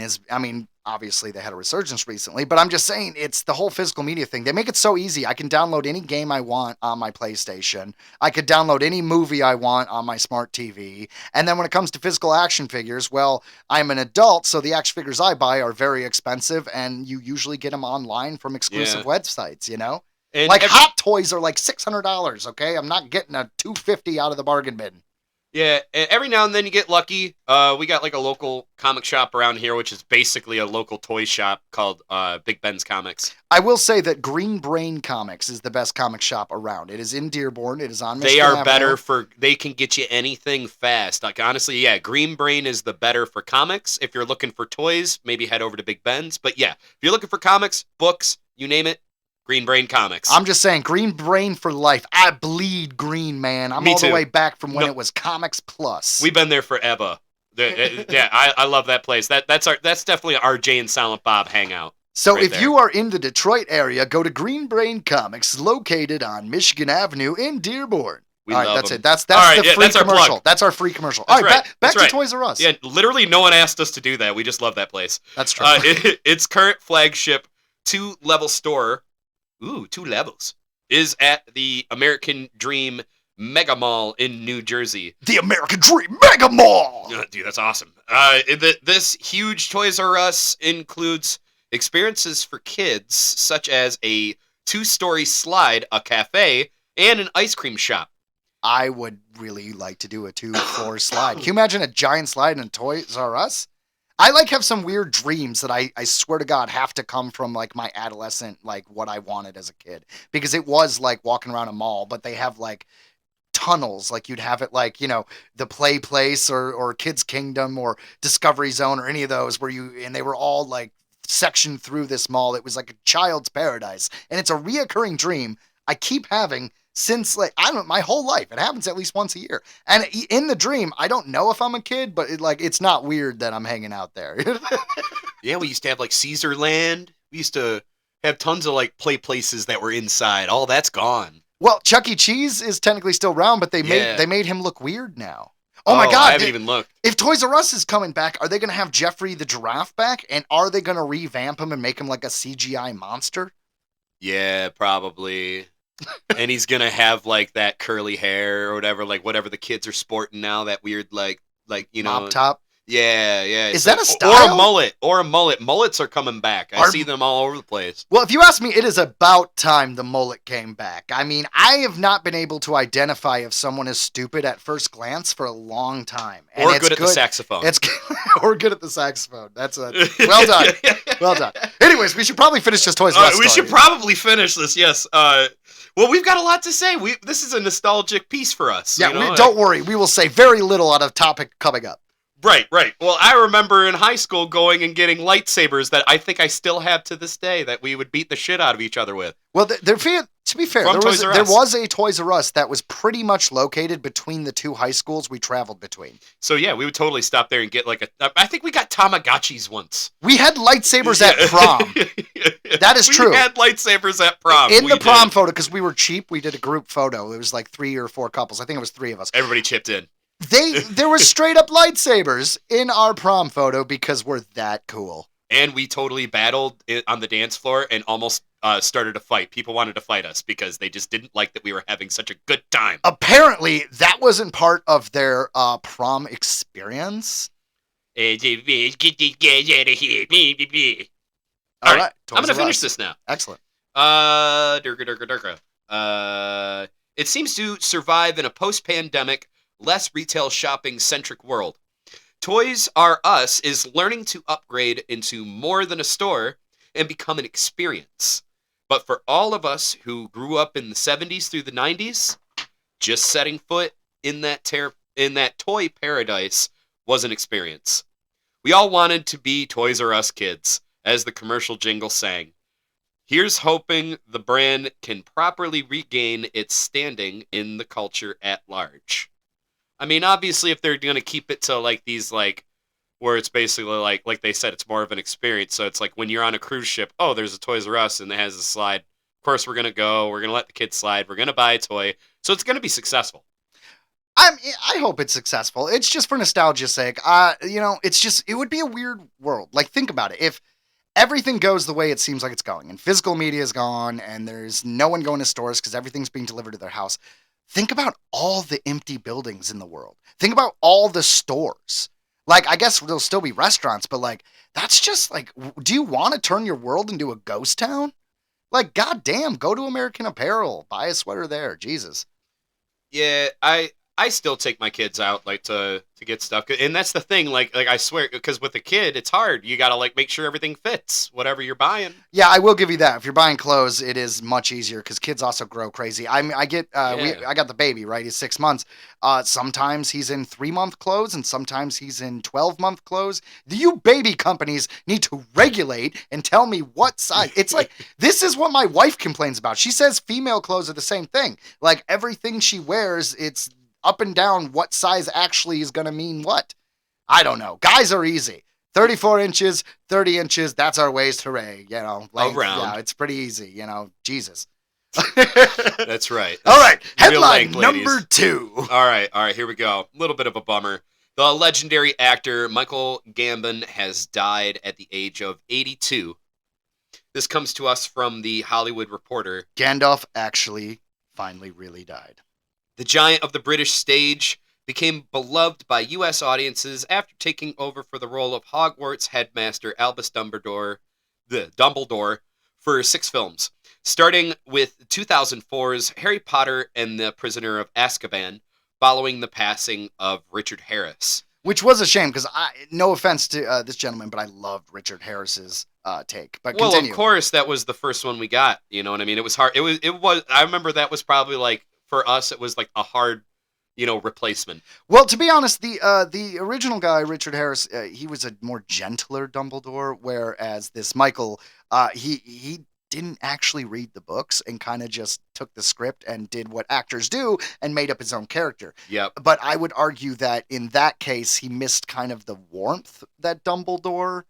Obviously they had a resurgence recently, but I'm just saying it's the whole physical media thing. They make it so easy. I can download any game I want on my PlayStation. I could download any movie I want on my smart TV. And then when it comes to physical action figures, well, I'm an adult, so the action figures I buy are very expensive, and you usually get them online from exclusive websites, you know? And like Hot Toys are like $600, okay? I'm not getting a $250 out of the bargain bin. Yeah, every now and then you get lucky. We got like a local comic shop around here, which is basically a local toy shop called Big Ben's Comics. I will say that Green Brain Comics is the best comic shop around. It is in Dearborn. It is on Michigan They are Avenue. better they can get you anything fast. Like, honestly, yeah, Green Brain is the better for comics. If you're looking for toys, maybe head over to Big Ben's. But yeah, if you're looking for comics, books, you name it, Green Brain Comics. I'm just saying, Green Brain for life. I bleed green, man. I'm Me all too. the way back from when it was Comics Plus. We've been there forever. Yeah, I love that place. That's definitely our Jay and Silent Bob hangout. So right if there. you are in the Detroit area, go to Green Brain Comics, located on Michigan Avenue in Dearborn. We all right, love that's them. it. That's All right, the free that's our commercial. plug. That's our free commercial. That's All right, right. back That's to right. Toys R Us. Yeah, literally no one asked us to do that. We just love that place. That's true. Its current flagship 2-level store, 2 levels, is at the American Dream Mega Mall in New Jersey. The American Dream Mega Mall! Dude, that's awesome. This huge Toys R Us includes experiences for kids, such as a 2-story slide, a cafe, and an ice cream shop. I would really like to do a 2-floor slide. Can you imagine a giant slide in Toys R Us? I have some weird dreams that I swear to God have to come from like my adolescent, like what I wanted as a kid. Because it was like walking around a mall, but they have like tunnels, like you'd have it like, the Play Place or Kids Kingdom or Discovery Zone or any of those and they were all like sectioned through this mall. It was like a child's paradise. And it's a reoccurring dream I keep having since my whole life. It happens at least once a year. And in the dream, I don't know if I'm a kid, but it's not weird that I'm hanging out there. Yeah, we used to have like Caesar Land. We used to have tons of like play places that were inside. All that's gone. Well, Chuck E. Cheese is technically still around, but they made him look weird now. Oh my God! I haven't even looked. If Toys R Us is coming back, are they going to have Jeffrey the giraffe back? And are they going to revamp him and make him like a CGI monster? Yeah, probably. And he's gonna have like that curly hair or whatever the kids are sporting now. That weird mop top. Yeah. Is that a style? Or a mullet. Mullets are coming back. I see them all over the place. Well, if you ask me, it is about time the mullet came back. I mean, I have not been able to identify if someone is stupid at first glance for a long time. And or good at the saxophone. Or good at the saxophone. That's well done. Well done. Anyways, we should probably finish this Toys R Us story. We should probably finish this, yes. Well, we've got a lot to say. This is a nostalgic piece for us. Yeah, don't worry. We will say very little on a topic coming up. Right. Well, I remember in high school going and getting lightsabers that I think I still have to this day that we would beat the shit out of each other with. Well, to be fair, there was a Toys R Us that was pretty much located between the two high schools we traveled between. So yeah, we would totally stop there and get I think we got Tamagotchis once. We had lightsabers at prom. That is true. We had lightsabers at prom. In the prom photo, because we were cheap, we did a group photo. It was like 3 or 4 couples. I think it was 3 of us. Everybody chipped in. There was straight up lightsabers in our prom photo because we're that cool. And we totally battled on the dance floor and almost started a fight. People wanted to fight us because they just didn't like that we were having such a good time. Apparently, that wasn't part of their prom experience. All right, I'm going to finish this now. Excellent. It seems to survive in a post-pandemic, less retail shopping-centric world. Toys R Us is learning to upgrade into more than a store and become an experience. But for all of us who grew up in the 70s through the 90s, just setting foot in that toy paradise was an experience. We all wanted to be Toys R Us kids, as the commercial jingle sang. Here's hoping the brand can properly regain its standing in the culture at large. I mean, obviously, if they're going to keep it to, where it's basically, like they said, it's more of an experience. So it's like when you're on a cruise ship, oh, there's a Toys R Us, and it has a slide. Of course, we're going to go. We're going to let the kids slide. We're going to buy a toy. So it's going to be successful. I hope it's successful. It's just for nostalgia's sake. It would be a weird world. Like, think about it. If everything goes the way it seems like it's going, and physical media is gone, and there's no one going to stores because everything's being delivered to their house, think about all the empty buildings in the world. Think about all the stores. Like, I guess there'll still be restaurants, but, that's just, do you want to turn your world into a ghost town? Like, goddamn, go to American Apparel. Buy a sweater there. Jesus. Yeah, I still take my kids out to get stuff, and that's the thing. Like I swear, because with a kid, it's hard. You gotta make sure everything fits whatever you're buying. Yeah, I will give you that. If you're buying clothes, it is much easier because kids also grow crazy. I got the baby, right? He's 6 months. Sometimes he's in 3-month clothes, and sometimes he's in 12-month clothes. You baby companies need to regulate and tell me what size. It's like this is what my wife complains about. She says female clothes are the same thing. Like everything she wears, it's up and down what size actually is going to mean what. I don't know. Guys are easy. 34 inches, 30 inches, that's our waist, hooray. Around. Yeah, it's pretty easy, Jesus. That's right. All right, headline number 2. All right, here we go. A little bit of a bummer. The legendary actor Michael Gambon has died at the age of 82. This comes to us from the Hollywood Reporter. Gandalf actually finally really died. The giant of the British stage became beloved by U.S. audiences after taking over for the role of Hogwarts headmaster Albus Dumbledore for 6 films. starting with 2004's Harry Potter and the Prisoner of Azkaban, following the passing of Richard Harris. Which was a shame, because no offense to this gentleman, but I loved Richard Harris's take. But Well, continue. of course, that was the first one we got. You know what I mean? It was hard. It was. I remember that was probably like, for us, it was like a hard, replacement. Well, to be honest, the original guy, Richard Harris, he was a more gentler Dumbledore, whereas this Michael, he didn't actually read the books and kind of just took the script and did what actors do and made up his own character. Yep. But I would argue that in that case, he missed kind of the warmth that Dumbledore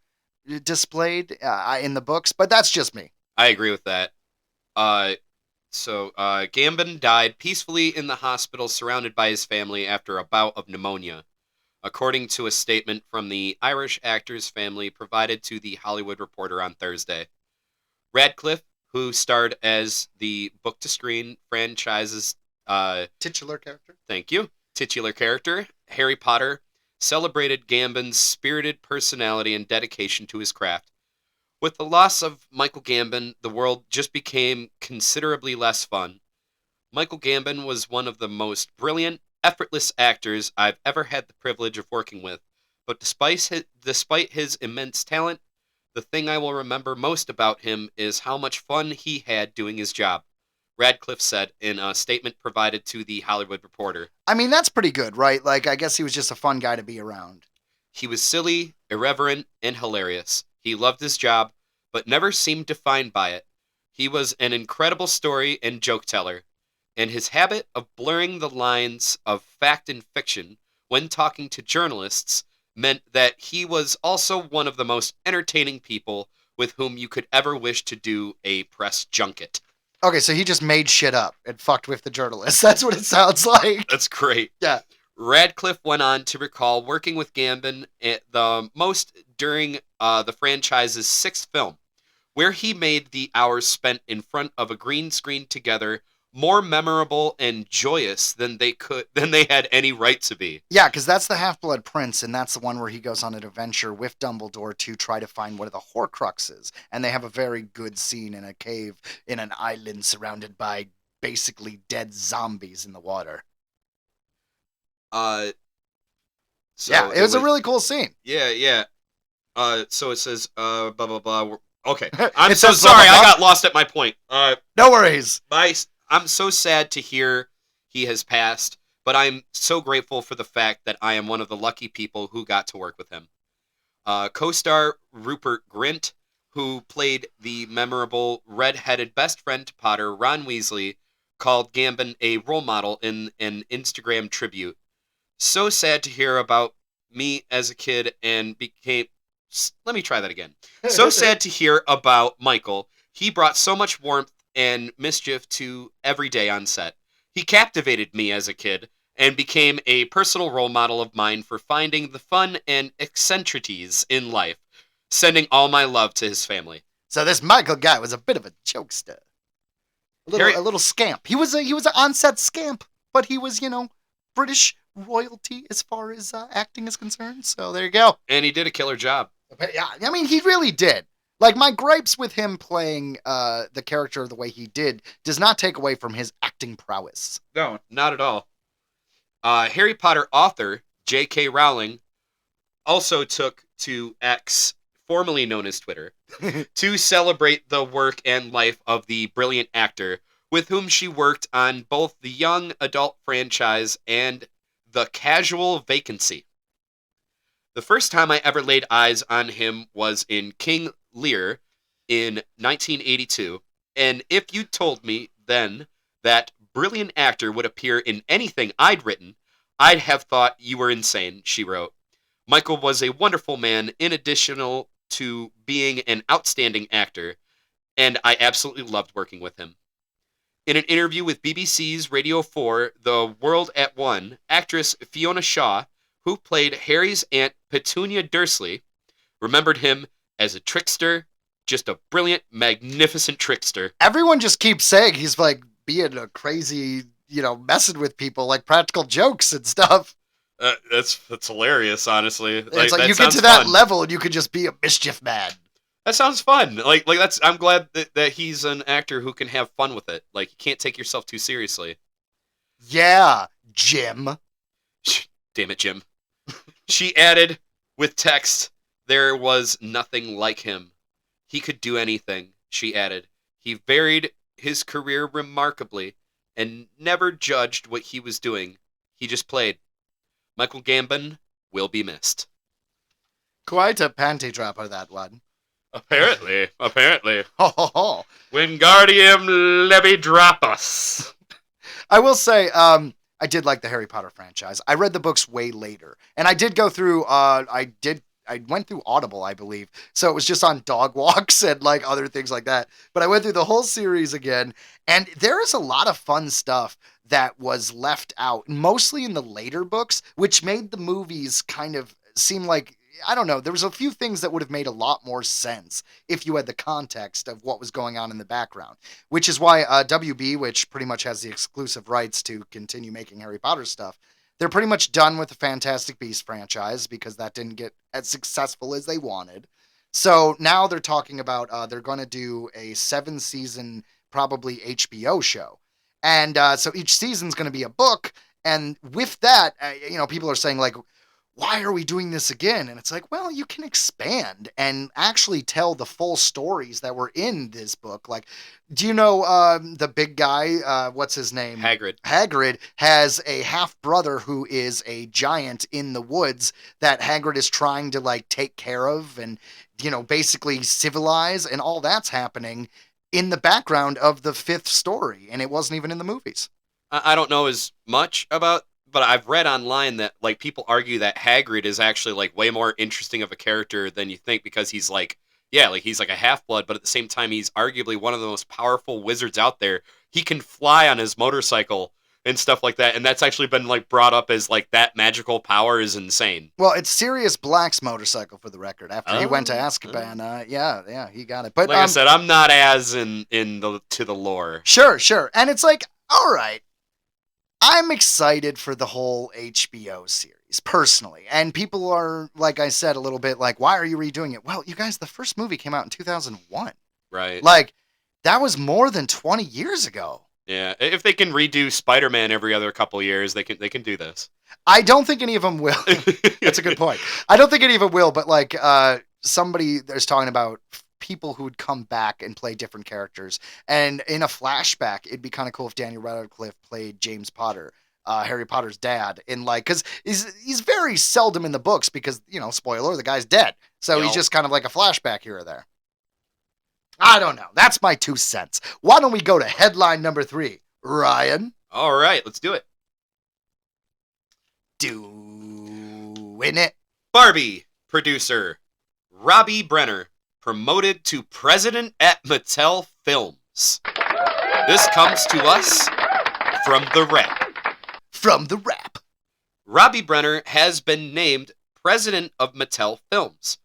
displayed in the books. But that's just me. I agree with that. So Gambon died peacefully in the hospital surrounded by his family after a bout of pneumonia, according to a statement from the Irish actor's family provided to The Hollywood Reporter on Thursday. Radcliffe, who starred as the book-to-screen franchise's Titular character? Thank you. Titular character, Harry Potter, celebrated Gambon's spirited personality and dedication to his craft. With the loss of Michael Gambon, the world just became considerably less fun. Michael Gambon was one of the most brilliant, effortless actors I've ever had the privilege of working with, but despite his immense talent, the thing I will remember most about him is how much fun he had doing his job, Radcliffe said in a statement provided to The Hollywood Reporter. I mean, that's pretty good, right? Like, I guess he was just a fun guy to be around. He was silly, irreverent, and hilarious. He loved his job, but never seemed defined by it. He was an incredible story and joke teller, and his habit of blurring the lines of fact and fiction when talking to journalists meant that he was also one of the most entertaining people with whom you could ever wish to do a press junket. Okay, so he just made shit up and fucked with the journalists. That's what it sounds like. That's great. Yeah. Radcliffe went on to recall working with Gambon the most during the franchise's sixth film, where he made the hours spent in front of a green screen together more memorable and joyous than they had any right to be. Yeah, because that's the Half-Blood Prince, and that's the one where he goes on an adventure with Dumbledore to try to find one of the Horcruxes. And they have a very good scene in a cave in an island surrounded by basically dead zombies in the water. So yeah, it was a really cool scene. Yeah. So it says, blah, blah, blah. Okay. I'm It so says blah, sorry. blah, blah. I got lost at my point. No worries. I'm so sad to hear he has passed, but I'm so grateful for the fact that I am one of the lucky people who got to work with him. Co-star Rupert Grint, who played the memorable red-headed best friend to Potter, Ron Weasley, called Gambon a role model in an Instagram tribute. So sad to hear about me as a kid and became... Let me try that again. So sad to hear about Michael. He brought so much warmth and mischief to every day on set. He captivated me as a kid and became a personal role model of mine for finding the fun and eccentricities in life, sending all my love to his family. So this Michael guy was a bit of a jokester. A little scamp. He was an on-set scamp, but he was, British royalty as far as acting is concerned. So there you go. And he did a killer job. Yeah, I mean, he really did. Like, my gripes with him playing the character the way he did does not take away from his acting prowess. No, not at all. Harry Potter author J.K. Rowling also took to X, formerly known as Twitter, to celebrate the work and life of the brilliant actor with whom she worked on both the young adult franchise and The Casual Vacancy. The first time I ever laid eyes on him was in King Lear in 1982, and if you told me then that brilliant actor would appear in anything I'd written, I'd have thought you were insane, she wrote. Michael was a wonderful man in addition to being an outstanding actor, and I absolutely loved working with him. In an interview with BBC's Radio 4, The World at One, actress Fiona Shaw, who played Harry's aunt Petunia Dursley, remembered him as a trickster, just a brilliant, magnificent trickster. Everyone just keeps saying he's like being a crazy, messing with people, like practical jokes and stuff. That's hilarious, honestly. It's like that you get sounds to that fun. level and you could just be a mischief man. That sounds fun. Like that's. I'm glad that he's an actor who can have fun with it. Like you can't take yourself too seriously. Yeah, Jim. Damn it, Jim. She added with text, there was nothing like him. He could do anything, she added. He varied his career remarkably and never judged what he was doing. He just played. Michael Gambon will be missed. Quite a panty dropper, that one. Apparently. Ho, ho, ho. Wingardium Leviosa. I will say, I did like the Harry Potter franchise. I read the books way later, and I did go through. I went through Audible, I believe, so it was just on dog walks and like other things like that. But I went through the whole series again, and there is a lot of fun stuff that was left out, mostly in the later books, which made the movies kind of seem like. I don't know. There was a few things that would have made a lot more sense if you had the context of what was going on in the background, which is why WB, which pretty much has the exclusive rights to continue making Harry Potter stuff, they're pretty much done with the Fantastic Beasts franchise because that didn't get as successful as they wanted. So now they're talking about they're going to do a 7-season, probably HBO show. And so each season's going to be a book. And with that, people are saying like, why are we doing this again? And it's like, well, you can expand and actually tell the full stories that were in this book. Like, do you know the big guy? What's his name? Hagrid. Hagrid has a half brother who is a giant in the woods that Hagrid is trying to like take care of and, basically civilize, and all that's happening in the background of the 5th story. And it wasn't even in the movies. I don't know as much about, but I've read online that like people argue that Hagrid is actually like way more interesting of a character than you think because he's like, he's like a half-blood, but at the same time he's arguably one of the most powerful wizards out there. He can fly on his motorcycle and stuff like that, and that's actually been like brought up as like that magical power is insane. Well, it's Sirius Black's motorcycle for the record. After he went to Azkaban, yeah, he got it. But like I said, I'm not as in to the lore. Sure, and it's like, all right. I'm excited for the whole HBO series, personally. And people are, like I said, a little bit like, why are you redoing it? Well, you guys, the first movie came out in 2001. Right. Like, that was more than 20 years ago. Yeah, if they can redo Spider-Man every other couple years, they can do this. I don't think any of them will. That's a good point. I don't think any of them will, but like somebody there's talking about people who would come back and play different characters. And in a flashback, it'd be kind of cool if Daniel Radcliffe played James Potter, Harry Potter's dad, because he's very seldom in the books because, spoiler, the guy's dead. So he's just kind of like a flashback here or there. I don't know. That's my 2 cents. Why don't we go to headline number 3? Ryan? All right, let's do it. Doing it. Barbie producer Robbie Brenner promoted to president at Mattel Films. This comes to us from The Wrap. From The Wrap. Robbie Brenner has been named president of Mattel Films.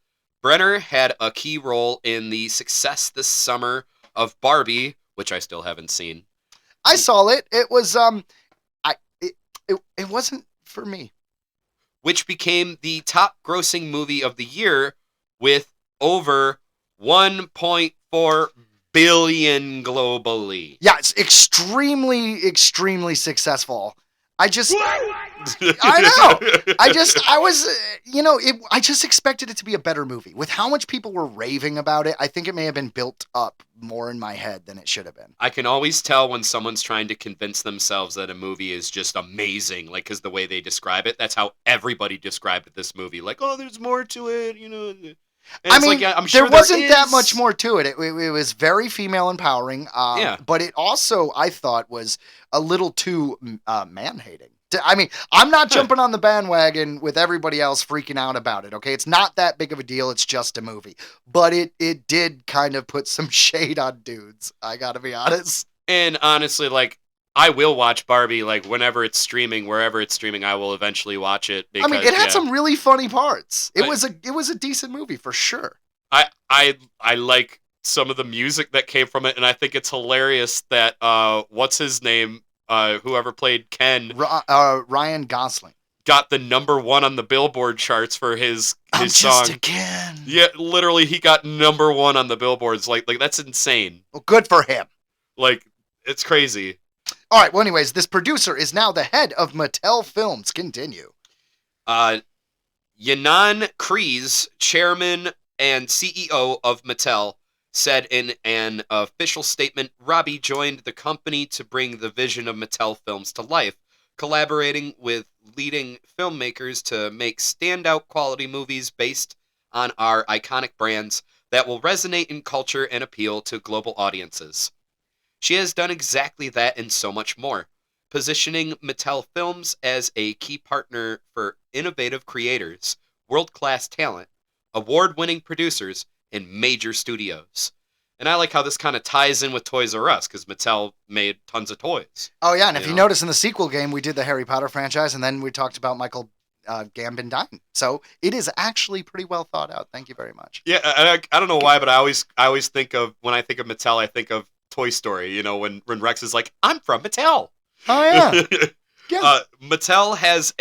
Brenner had a key role in the success this summer of Barbie, which I still haven't seen. I saw it. It was it wasn't for me. Which became the top grossing movie of the year with over 1.4 billion globally. Yeah, it's extremely successful. I just expected it to be a better movie. With how much people were raving about it, I think it may have been built up more in my head than it should have been. I can always tell when someone's trying to convince themselves that a movie is just amazing, like, because the way they describe it, that's how everybody described this movie. Like, oh, there's more to it, And I mean, I'm sure there wasn't is. that much more to it. It was very female empowering, but it also, I thought, was a little too man-hating. I mean, I'm not jumping on the bandwagon with everybody else freaking out about it, okay? It's not that big of a deal. It's just a movie. But it did kind of put some shade on dudes, I gotta be honest. And honestly, like, I will watch Barbie, like, whenever it's streaming, wherever it's streaming, I will eventually watch it. Because, it had some really funny parts. It was a decent movie, for sure. I like some of the music that came from it, and I think it's hilarious that, what's his name? Whoever played Ken. Ryan Gosling. got the #1 on the Billboard charts for his I'm song. just a kid. Yeah, literally, he got #1 on the billboards. Like that's insane. Well, good for him. Like, it's crazy. All right. Well, anyways, this producer is now the head of Mattel Films. Continue. Yanan Kreese, chairman and CEO of Mattel, said in an official statement, Robbie joined the company to bring the vision of Mattel Films to life, collaborating with leading filmmakers to make standout quality movies based on our iconic brands that will resonate in culture and appeal to global audiences. She has done exactly that and so much more, positioning Mattel Films as a key partner for innovative creators, world-class talent, award-winning producers, and major studios. And I like how this kind of ties in with Toys R Us, because Mattel made tons of toys. Oh, yeah, and if you notice in the sequel game, we did the Harry Potter franchise, and then we talked about Michael Gambon dying. So it is actually pretty well thought out. Thank you very much. Yeah, I don't know why, but I always think of, when I think of Mattel, I think of Toy Story, you know, when Rex is like, I'm from Mattel. Oh, yeah. Yeah. Mattel has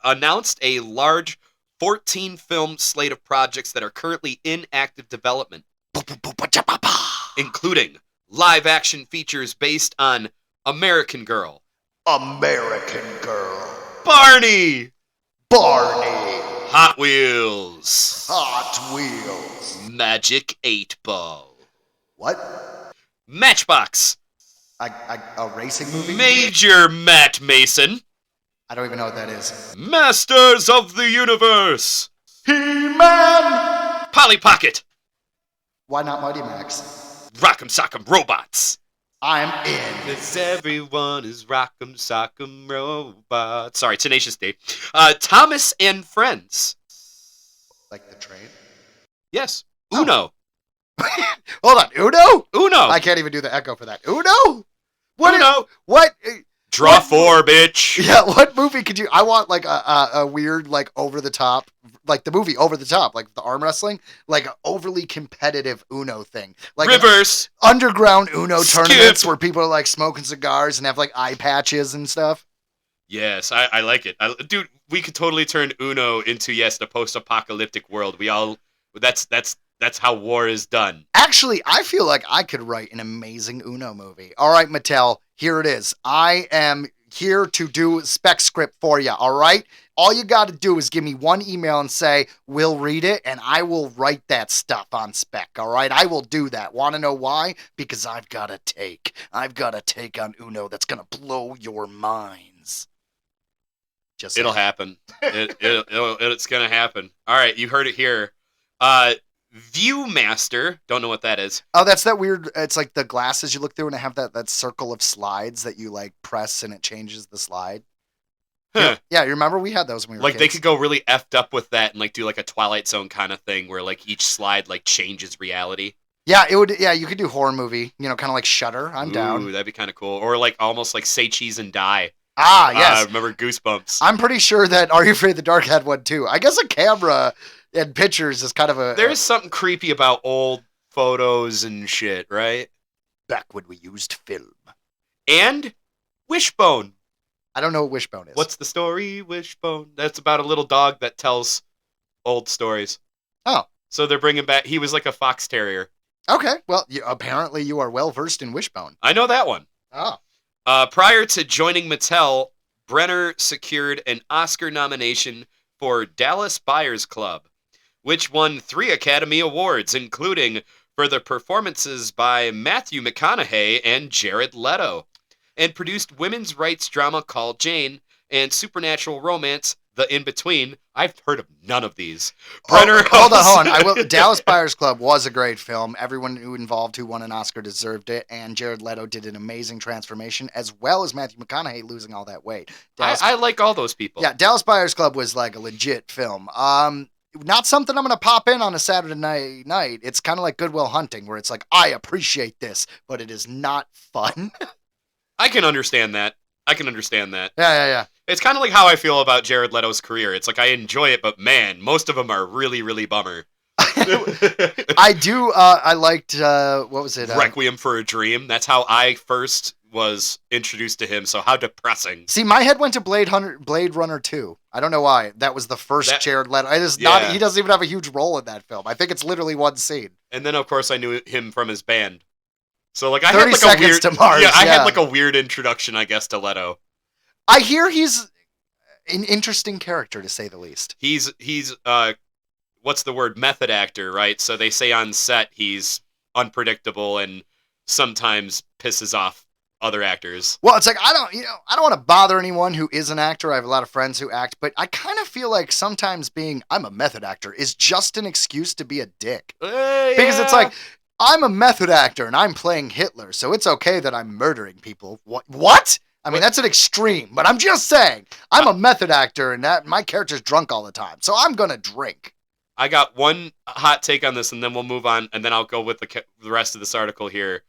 announced a large 14-film slate of projects that are currently in active development, including live-action features based on American Girl, American Girl, Barney, Hot Wheels, Magic 8 Ball, What? Matchbox, A racing movie? Major Matt Mason, I don't even know what that is. Masters of the Universe, He-Man! Polly Pocket, Why not Mighty Max? Rock'em Sock'em Robots. I'm in. Cause everyone is Rock'em Sock'em Robots. Sorry, Tenacious D. Thomas and Friends. Like the train? Yes. Oh. Uno. Hold on, Uno? Uno. I can't even do the echo for that. Uno? What? Uno. What? Draw 4, bitch. Yeah, what movie could you... I want, like, a weird, like, over-the-top... Like, the movie Over the Top, like, the arm wrestling. Like, an overly competitive Uno thing. Like Reverse. Underground Uno Skip. tournaments where people are, like, smoking cigars and have, like, eye patches and stuff. Yes, I like it. Dude, we could totally turn Uno into, yes, the post-apocalyptic world. We all... That's how war is done. Actually, I feel like I could write an amazing Uno movie. All right, Mattel, here it is. I am here to do a spec script for you, all right? All you got to do is give me one email and say, we'll read it, and I will write that stuff on spec, all right? I will do that. Want to know why? Because I've got a take. I've got a take on Uno that's going to blow your minds. Just It'll saying. happen. It's gonna happen. All right, you heard it here. Viewmaster. Don't know what that is. Oh, that's that weird, it's like the glasses you look through and they have that circle of slides that you like press and it changes the slide. Huh. Yeah, you remember we had those when we were Like kids. they could go really effed up with that and like do like a Twilight Zone kind of thing where like each slide like changes reality. Yeah, it would. Yeah, you could do horror movie. You know, kind of like Shudder. I'm Ooh, down. that'd be kind of cool. Or like almost like Say Cheese and Die. Ah, yes. Remember Goosebumps? I'm pretty sure that Are You Afraid of the Dark had one too. I guess a camera and pictures is kind of a. There's something creepy about old photos and shit, right? back when we used film. And Wishbone. I don't know what Wishbone is. What's the story, Wishbone? That's about a little dog that tells old stories. Oh. So they're bringing back... He was like a fox terrier. Okay. Well, apparently you are well versed in Wishbone. I know that one. Oh. Prior to joining Mattel, Brenner secured an Oscar nomination for Dallas Buyers Club, which won 3 Academy Awards, including for the performances by Matthew McConaughey and Jared Leto, and produced women's rights drama called Jane and supernatural romance The In-Between. I've heard of none of these. Brenner hold on. Dallas Buyers Club was a great film. Everyone who involved who won an Oscar deserved it, and Jared Leto did an amazing transformation, as well as Matthew McConaughey losing all that weight. I like all those people. Yeah, Dallas Buyers Club was like a legit film. Not something I'm going to pop in on a Saturday night. It's kind of like Good Will Hunting, where it's like, I appreciate this, but it is not fun. I can understand that. Yeah. It's kind of like how I feel about Jared Leto's career. It's like I enjoy it, but man, most of them are really, really bummer. I do. I liked. What was it? Requiem for a Dream. That's how I first was introduced to him. So how depressing. See, my head went to Blade Runner 2. I don't know why. That was the first Jared Leto. Not. He doesn't even have a huge role in that film. I think it's literally one scene. And then, of course, I knew him from his band. So, like, I 30 had like Seconds a weird. to Mars, I had like a weird introduction, I guess, to Leto. I hear he's an interesting character, to say the least. He's what's the word? Method actor, right? So they say on set he's unpredictable and sometimes pisses off other actors. Well, it's like I don't want to bother anyone who is an actor. I have a lot of friends who act, but I kind of feel like sometimes I'm a method actor is just an excuse to be a dick. Because it's like I'm a method actor and I'm playing Hitler, so it's okay that I'm murdering people. What? I mean, that's an extreme, but I'm just saying I'm a method actor and that my character's drunk all the time, so I'm gonna drink. I got one hot take on this, and then we'll move on, and then I'll go with the rest of this article here.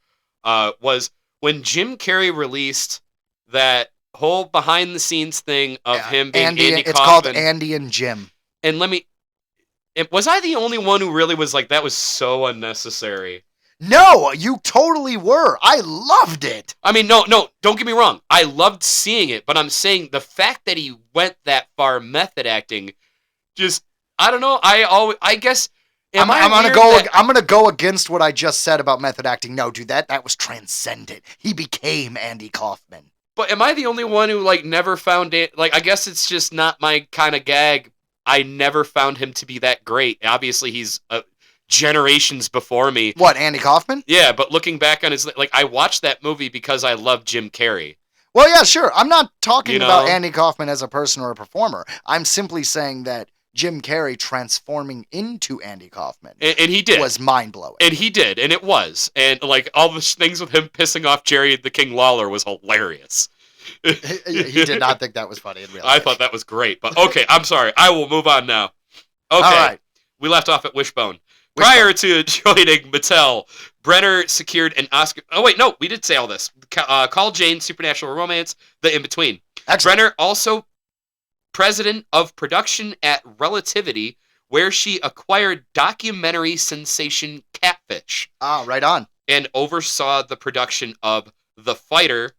Was when Jim Carrey released that whole behind-the-scenes thing of him being Andy Kaufman. It's called Andy and Jim. And was I the only one who really was like, that was so unnecessary? No, you totally were. I loved it. I mean, no, don't get me wrong. I loved seeing it, but I'm saying the fact that he went that far method acting, just, I don't know. I guess... I'm gonna go against what I just said about method acting. No, dude, that was transcendent. He became Andy Kaufman. But am I the only one who like never found it? Like, I guess it's just not my kind of gag. I never found him to be that great. Obviously, he's generations before me. What, Andy Kaufman? Yeah, but looking back on his I watched that movie because I love Jim Carrey. Well, yeah, sure. I'm not talking about Andy Kaufman as a person or a performer. I'm simply saying that Jim Carrey transforming into Andy Kaufman. And he did. Was mind-blowing. And he did, and it was. And, like, all the things with him pissing off Jerry the King Lawler was hilarious. He did not think that was funny in real life. I thought that was great. But, okay, I'm sorry. I will move on now. Okay. All right. We left off at Wishbone. Prior to joining Mattel, Brenner secured an Oscar... Oh, wait, no, we did say all this. Call Jane, Supernatural Romance, The In-Between. Excellent. Brenner also... president of production at Relativity, where she acquired documentary sensation Catfish. Ah, right on. And oversaw the production of The Fighter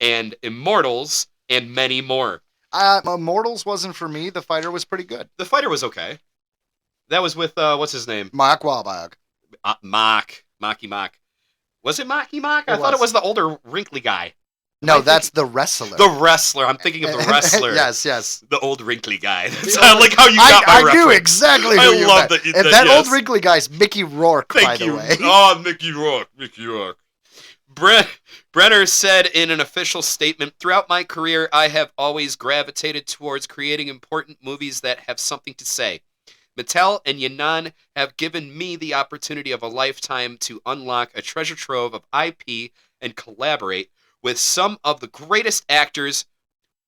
and Immortals and many more. Immortals wasn't for me. The Fighter was pretty good. The Fighter was okay. That was with, what's his name? Mark Wahlberg. Mocky Mock. Was it Mocky Mock? I thought it was the older, wrinkly guy. No, that's the wrestler. The wrestler. I'm thinking of the wrestler. Yes. The old wrinkly guy. That's like how you got my reference. I knew exactly who you meant. And that old wrinkly guy's Mickey Rourke, by the way. Oh, Mickey Rourke. Brenner said in an official statement, "Throughout my career, I have always gravitated towards creating important movies that have something to say. Mattel and Yannan have given me the opportunity of a lifetime to unlock a treasure trove of IP and collaborate with some of the greatest actors,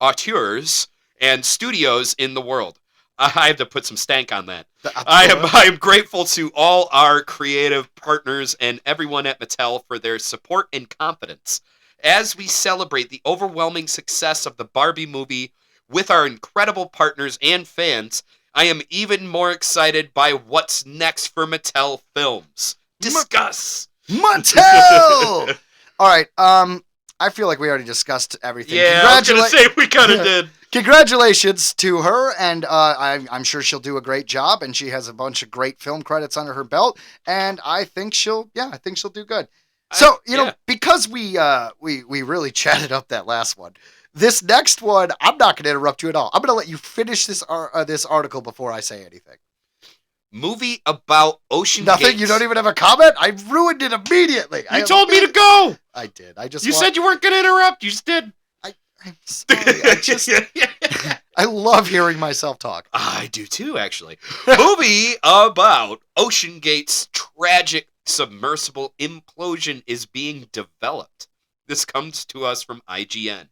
auteurs, and studios in the world." I have to put some stank on that. I am grateful to all our creative partners and everyone at Mattel for their support and confidence. As we celebrate the overwhelming success of the Barbie movie with our incredible partners and fans, I am even more excited by what's next for Mattel Films. Discuss! Mattel! All right, I feel like we already discussed everything. Yeah, I was going to say we kind of did. Congratulations to her, and I'm sure she'll do a great job, and she has a bunch of great film credits under her belt, and I think she'll do good. So, because we really chatted up that last one, this next one, I'm not going to interrupt you at all. I'm going to let you finish this article before I say anything. Movie about OceanGate. Nothing? You don't even have a comment? I ruined it immediately. You told me to go. I did. You said you weren't going to interrupt. You just did. I'm sorry. I love hearing myself talk. I do too, actually. Movie about OceanGate's tragic submersible implosion is being developed. This comes to us from IGN.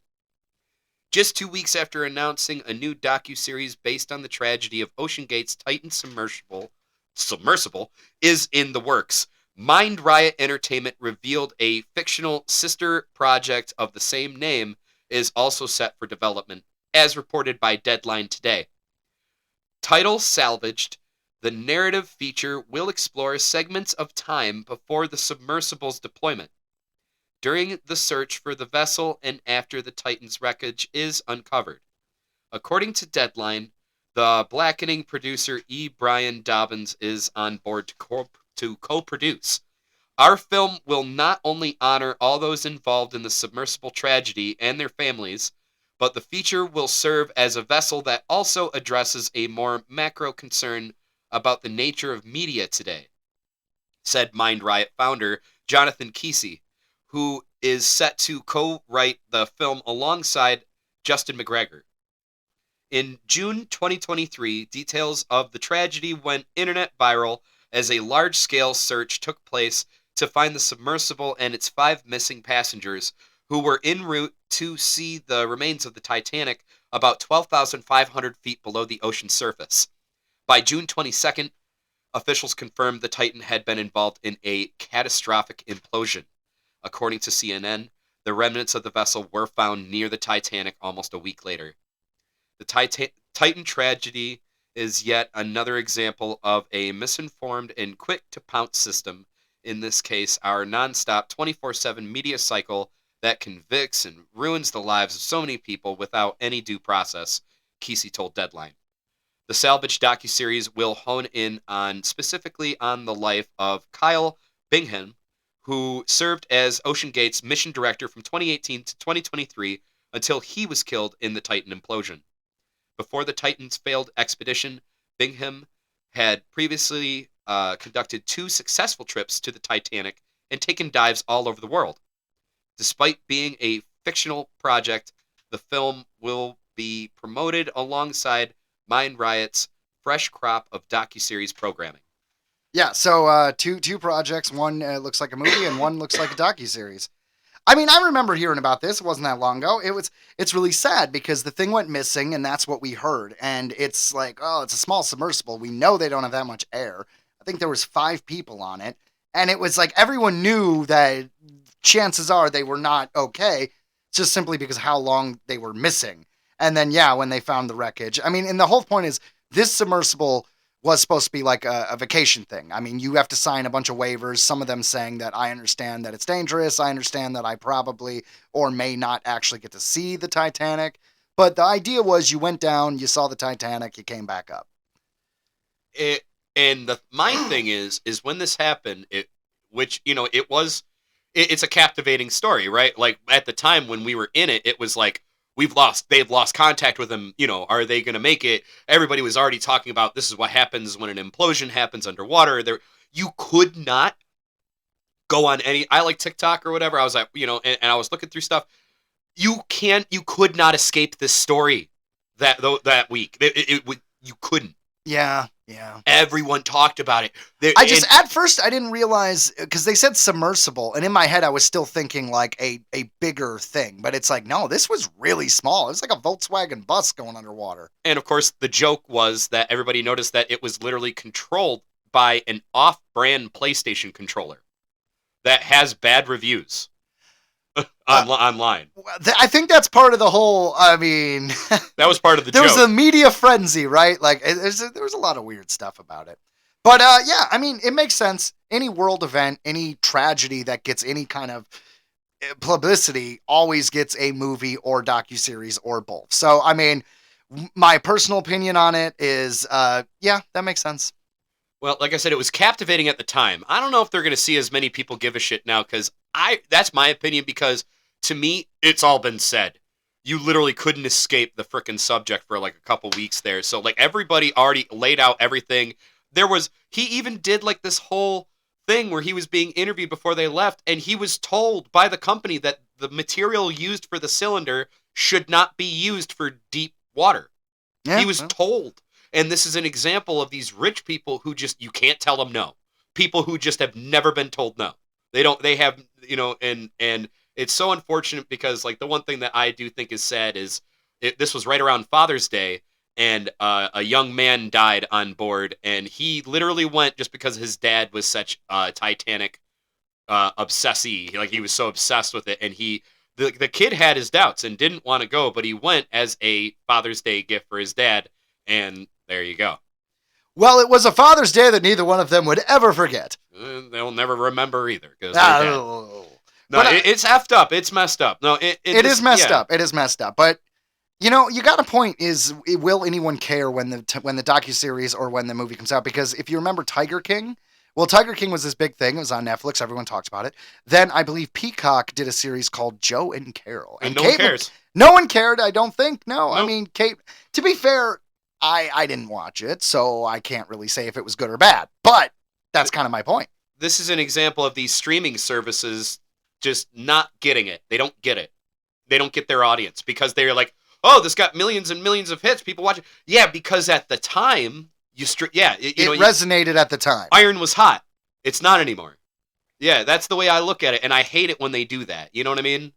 Just 2 weeks after announcing a new docuseries based on the tragedy of OceanGate's Titan submersible is in the works, Mind Riot Entertainment revealed a fictional sister project of the same name is also set for development, as reported by Deadline today. Title salvaged, The narrative feature will explore segments of time before the submersible's deployment, during the search for the vessel, and after the Titan's wreckage is uncovered. According to Deadline, the Blackening producer E. Brian Dobbins is on board to co-produce. Our film will not only honor all those involved in the submersible tragedy and their families, but the feature will serve as a vessel that also addresses a more macro concern about the nature of media today, said Mind Riot founder Jonathan Kesey, who is set to co-write the film alongside Justin McGregor. In June 2023, details of the tragedy went internet viral as a large-scale search took place to find the submersible and its 5 missing passengers who were en route to see the remains of the Titanic about 12,500 feet below the ocean surface. By June 22nd, officials confirmed the Titan had been involved in a catastrophic implosion. According to CNN, the remnants of the vessel were found near the Titanic almost a week later. The Titan tragedy is yet another example of a misinformed and quick-to-pounce system, in this case our non-stop 24/7 media cycle that convicts and ruins the lives of so many people without any due process, Kesey told Deadline. The Salvage docuseries will hone in specifically on the life of Kyle Bingham, who served as OceanGate's mission director from 2018 to 2023 until he was killed in the Titan implosion. Before the Titan's failed expedition, Bingham had previously conducted 2 successful trips to the Titanic and taken dives all over the world. Despite being a fictional project, the film will be promoted alongside Mind Riot's fresh crop of docuseries programming. Yeah, so two projects. One looks like a movie, and one looks like a docuseries. I mean, I remember hearing about this. It wasn't that long ago. It's really sad because the thing went missing, and that's what we heard. And it's like, oh, it's a small submersible. We know they don't have that much air. I think there was 5 people on it, and it was like everyone knew that chances are they were not okay, just simply because of how long they were missing. And then, yeah, when they found the wreckage. I mean, and the whole point is this submersible was supposed to be like a vacation thing. I mean, you have to sign a bunch of waivers, some of them saying that I understand that it's dangerous. I understand that I probably or may not actually get to see the Titanic. But the idea was you went down, you saw the Titanic, you came back up. My thing is when this happened, it's a captivating story, right? Like at the time when we were in it, it was like, they've lost contact with them. Are they going to make it? Everybody was already talking about this is what happens when an implosion happens underwater. You could not go on I like TikTok or whatever. I was like, and I was looking through stuff. You could not escape this story that week. You couldn't. Yeah. Everyone talked about it. At first I didn't realize, because they said submersible, and in my head I was still thinking like a bigger thing, but it's like, no, this was really small. It was like a Volkswagen bus going underwater. And of course the joke was that everybody noticed that it was literally controlled by an off-brand PlayStation controller that has bad reviews online. I think that's part of the whole, I mean... that was part of the there joke. There was a media frenzy, right? Like, there was a lot of weird stuff about it. But, yeah, I mean, it makes sense. Any world event, any tragedy that gets any kind of publicity always gets a movie or docuseries or both. So, I mean, my personal opinion on it is, yeah, that makes sense. Well, like I said, it was captivating at the time. I don't know if they're going to see as many people give a shit now, because that's my opinion, because to me, it's all been said. You literally couldn't escape the frickin' subject for like a couple weeks there. So like everybody already laid out everything. He even did like this whole thing where he was being interviewed before they left, and he was told by the company that the material used for the cylinder should not be used for deep water. Yeah, he was told. And this is an example of these rich people who you can't tell them no. People who just have never been told no. They have, and it's so unfortunate, because like the one thing that I do think is sad is this was right around Father's Day, and a young man died on board, and he literally went just because his dad was such a Titanic obsessee. Like he was so obsessed with it, and the kid had his doubts and didn't want to go, but he went as a Father's Day gift for his dad, and there you go. Well, it was a Father's Day that neither one of them would ever forget. They'll never remember either. Oh. No, it's effed up. It's messed up. No, it is messed up. It is messed up. But you know, you got a point. Is will anyone care when the docuseries or when the movie comes out? Because if you remember Tiger King, well, Tiger King was this big thing. It was on Netflix. Everyone talked about it. Then I believe Peacock did a series called Joe and Carol, and no one cares. No one cared. I don't think. No, nope. I mean, Kate. To be fair, I didn't watch it, so I can't really say if it was good or bad. But that's kind of my point. This is an example of these streaming services just not getting it. They don't get it. They don't get their audience because they're like, oh, this got millions and millions of hits. People watch it. Yeah, because at the time, it resonated at the time. Iron was hot. It's not anymore. Yeah, that's the way I look at it, and I hate it when they do that. You know what I mean?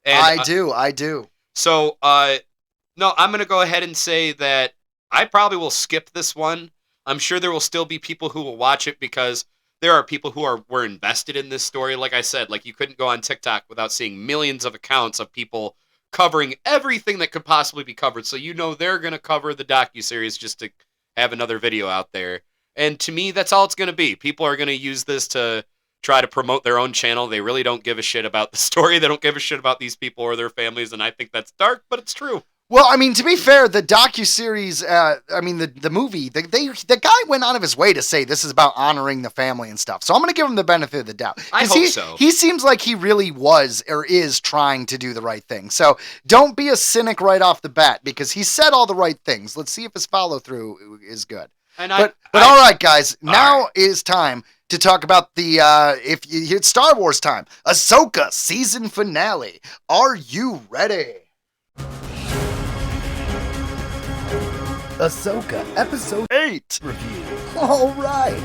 And, I do. So, no, I'm going to go ahead and say that I probably will skip this one. I'm sure there will still be people who will watch it because there are people who were invested in this story. Like I said, like you couldn't go on TikTok without seeing millions of accounts of people covering everything that could possibly be covered. So you know they're going to cover the docuseries just to have another video out there. And to me, that's all it's going to be. People are going to use this to try to promote their own channel. They really don't give a shit about the story. They don't give a shit about these people or their families. And I think that's dark, but it's true. Well, I mean, to be fair, the docuseries, the movie, the guy went out of his way to say this is about honoring the family and stuff. So I'm going to give him the benefit of the doubt. I hope so. He seems like he really was or is trying to do the right thing. So don't be a cynic right off the bat because he said all the right things. Let's see if his follow through is good. But all right, guys, now is time to talk about it's Star Wars time. Ahsoka season finale. Are you ready? Ahsoka episode 8 review. All right.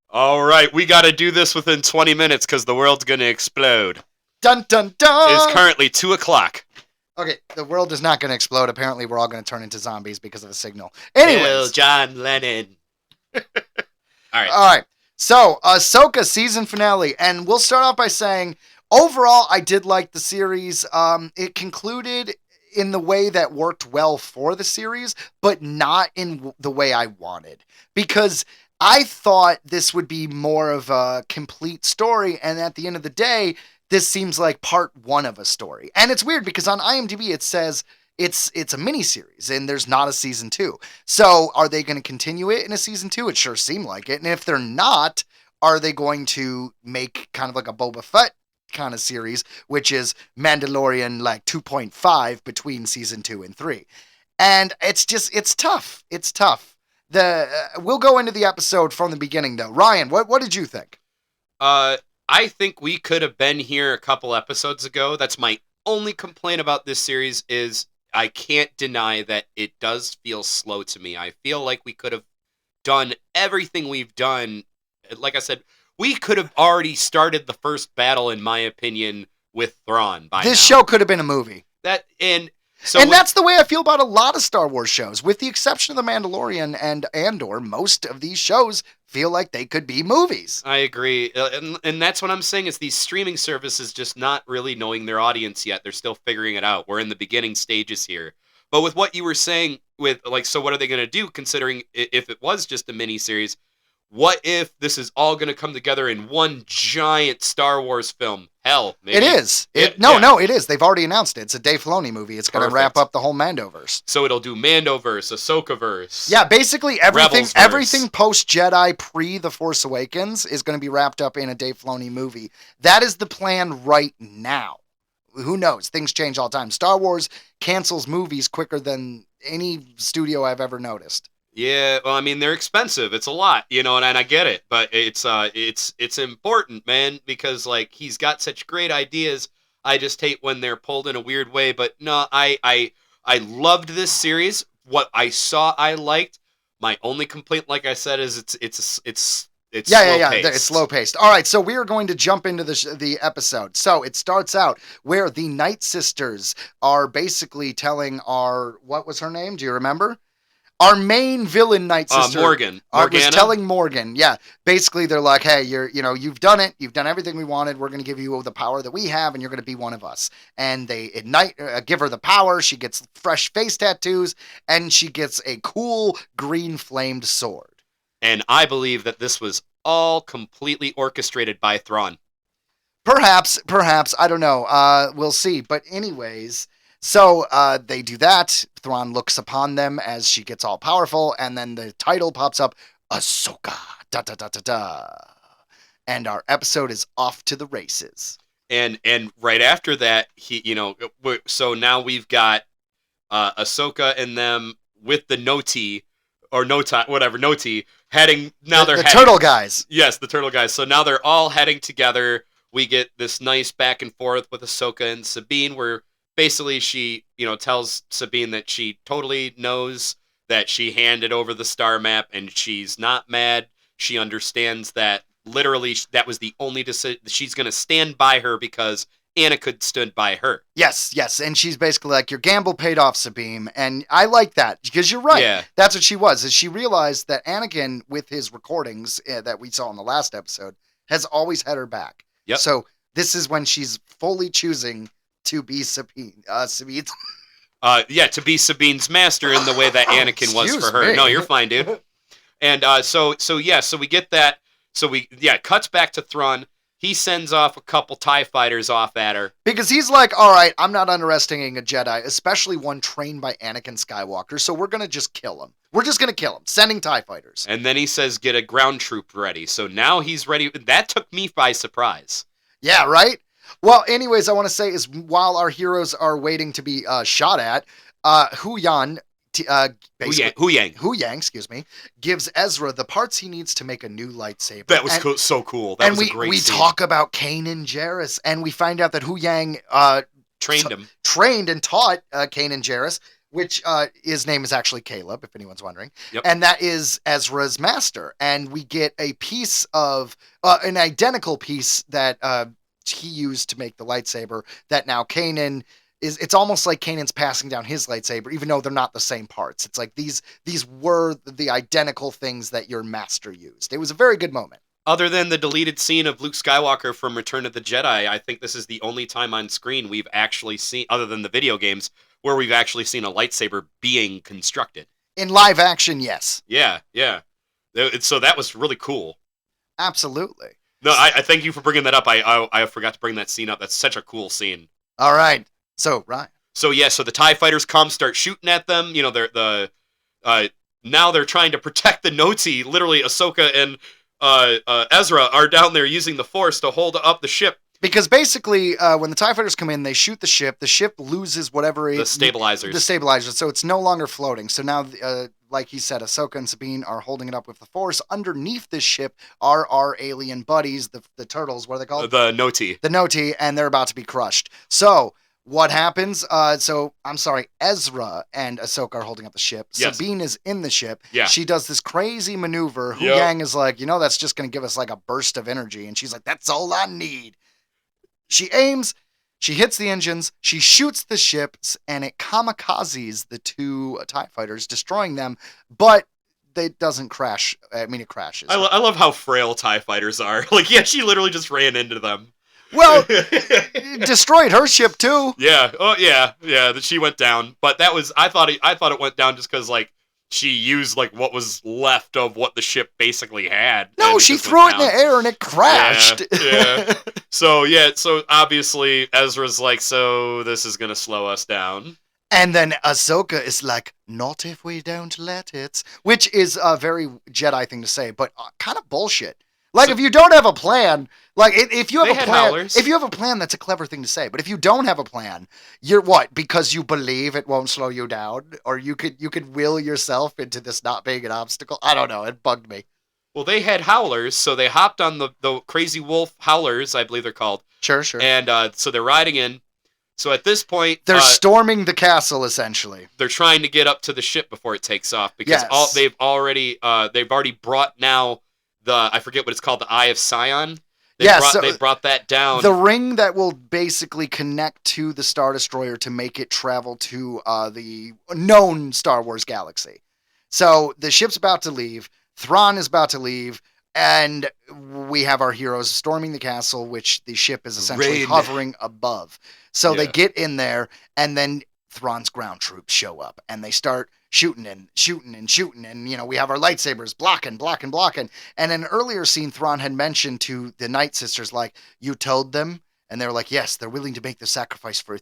All right, we got to do this within 20 minutes because the world's going to explode. Dun, dun, dun. It's currently 2 o'clock. Okay, the world is not going to explode. Apparently, we're all going to turn into zombies because of a signal. Anyways. Kill John Lennon. All right. So, Ahsoka season finale. And we'll start off by saying, overall, I did like the series. It concluded in the way that worked well for the series, but not in the way I wanted. Because I thought this would be more of a complete story, and at the end of the day, this seems like part 1 of a story. And it's weird because on IMDb it says it's a miniseries, and there's not a season 2. So are they going to continue it in a season 2? It sure seemed like it. And if they're not, are they going to make kind of like a Boba Fett kind of series, which is Mandalorian like 2.5 between season 2 and 3. And it's tough. It's tough. We'll go into the episode from the beginning though. Ryan, what did you think? I think we could have been here a couple episodes ago. That's my only complaint about this series is I can't deny that it does feel slow to me. I feel like we could have done everything we've done. Like I said, we could have already started the first battle, in my opinion, with Thrawn by This now. show could have been a movie. And that's the way I feel about a lot of Star Wars shows. With the exception of The Mandalorian and Andor, most of these shows feel like they could be movies. I agree. And that's what I'm saying is these streaming services just not really knowing their audience yet. They're still figuring it out. We're in the beginning stages here. But with what you were saying with, like, so what are they going to do considering if it was just a miniseries? What if this is all going to come together in one giant Star Wars film? Hell, maybe. It is. It is. They've already announced it. It's a Dave Filoni movie. It's going to wrap up the whole Mandoverse. So it'll do Mandoverse, Ahsokaverse. Yeah, basically everything Rebelsverse. post-Jedi, pre-The Force Awakens is going to be wrapped up in a Dave Filoni movie. That is the plan right now. Who knows? Things change all the time. Star Wars cancels movies quicker than any studio I've ever noticed. Yeah, well, I mean, they're expensive. It's a lot, and I get it, but it's important, man, because like he's got such great ideas. I just hate when they're pulled in a weird way. But no, I loved this series. What I saw, I liked. My only complaint, like I said, is it's slow-paced. It's slow paced. All right, so we are going to jump into the episode. So it starts out where the Night Sisters are basically telling what was her name? Do you remember? our main villain Night Sister Morgan. was telling Morgan, basically they're like, hey, you've done it. You've done everything we wanted. We're going to give you the power that we have, and you're going to be one of us. And they give her the power. She gets fresh face tattoos, and she gets a cool green flamed sword. And I believe that this was all completely orchestrated by Thrawn. Perhaps, I don't know. We'll see. But anyways, so they do that. Thrawn looks upon them as she gets all powerful, and then the title pops up, Ahsoka, da da da da da. And our episode is off to the races. And right after that, so now we've got Ahsoka and them with the Noti, heading, now they're heading. Turtle guys. Yes, the turtle guys. So now they're all heading together. We get this nice back and forth with Ahsoka and Sabine, where basically she, tells Sabine that she totally knows that she handed over the star map and she's not mad. She understands that literally that was the only decision. She's going to stand by her because Anakin stood by her. Yes. And she's basically like, your gamble paid off, Sabine. And I like that because you're right. Yeah. That's what she was. Is she realized that Anakin, with his recordings that we saw in the last episode, has always had her back. Yep. So this is when she's fully choosing to be Sabine. To be Sabine's master in the way that Anakin was for her. Me. No, you're fine, dude. And so we get that. So cuts back to Thrawn. He sends off a couple TIE fighters off at her. Because he's like, all right, I'm not underestimating a Jedi, especially one trained by Anakin Skywalker, so we're going to just kill him. We're just going to kill him, sending TIE fighters. And then he says, get a ground troop ready. So now he's ready. That took me by surprise. Yeah, right? Well, anyways, I want to say is while our heroes are waiting to be shot at, Hu Yang, excuse me, gives Ezra the parts he needs to make a new lightsaber. That was so cool. That was a great scene. We talk about Kanan Jarrus, and we find out that Hu Yang trained and taught Kanan Jarrus, which his name is actually Caleb, if anyone's wondering. Yep. And that is Ezra's master. And we get a piece of, an identical piece that he used to make the lightsaber that now Kanan it's almost like Kanan's passing down his lightsaber, even though they're not the same parts. It's like these were the identical things that your master used. It was a very good moment. Other than the deleted scene of Luke Skywalker from Return of the Jedi, I think this is the only time on screen we've actually seen, other than the video games, where we've actually seen a lightsaber being constructed. In live action, yes. Yeah. So that was really cool. Absolutely. No, I thank you for bringing that up. I forgot to bring that scene up. That's such a cool scene. All right. So, Ryan. So the TIE fighters start shooting at them. Now they're trying to protect the Noti. Literally, Ahsoka and Ezra are down there using the Force to hold up the ship. Because basically, when the TIE fighters come in, they shoot the ship. The ship loses whatever the stabilizers. The stabilizers, so it's no longer floating. So now, like he said, Ahsoka and Sabine are holding it up with the Force. Underneath this ship are our alien buddies, the turtles. What are they called? The Noti. The Noti, and they're about to be crushed. So what happens? Ezra and Ahsoka are holding up the ship. Yes. Sabine is in the ship. Yeah. She does this crazy maneuver. Hu Yang is like, that's just going to give us like a burst of energy. And she's like, that's all I need. She aims, she hits the engines, she shoots the ships, and it kamikazes the two TIE fighters, destroying them, but it doesn't crash. I mean, it crashes. I love how frail TIE fighters are. She literally just ran into them. Well, it destroyed her ship too. Yeah. Oh, yeah. That she went down. But that was, I thought it went down just because, she used, what was left of what the ship basically had. No, she threw it in the air and it crashed. Yeah. So obviously, Ezra's like, so this is going to slow us down. And then Ahsoka is like, not if we don't let it. Which is a very Jedi thing to say, but kind of bullshit. If you don't have a plan, if you have a plan, howlers. If you have a plan, that's a clever thing to say. But if you don't have a plan, you're what? Because you believe it won't slow you down, or you could will yourself into this not being an obstacle. I don't know. It bugged me. Well, they had howlers, so they hopped on the crazy wolf howlers, I believe they're called. Sure. And so they're riding in. So at this point, they're storming the castle. Essentially, they're trying to get up to the ship before it takes off because they've already brought now. I forget what it's called, the Eye of Sion. They brought that down. The ring that will basically connect to the Star Destroyer to make it travel to the known Star Wars galaxy. So the ship's about to leave. Thrawn is about to leave. And we have our heroes storming the castle, which the ship is essentially Rain. hovering above. So they Yeah. get in there, and then Thrawn's ground troops show up, and they start shooting. And, we have our lightsabers blocking. And in an earlier scene, Thrawn had mentioned to the Night Sisters, like, you told them? And they were like, yes, they're willing to make the sacrifice for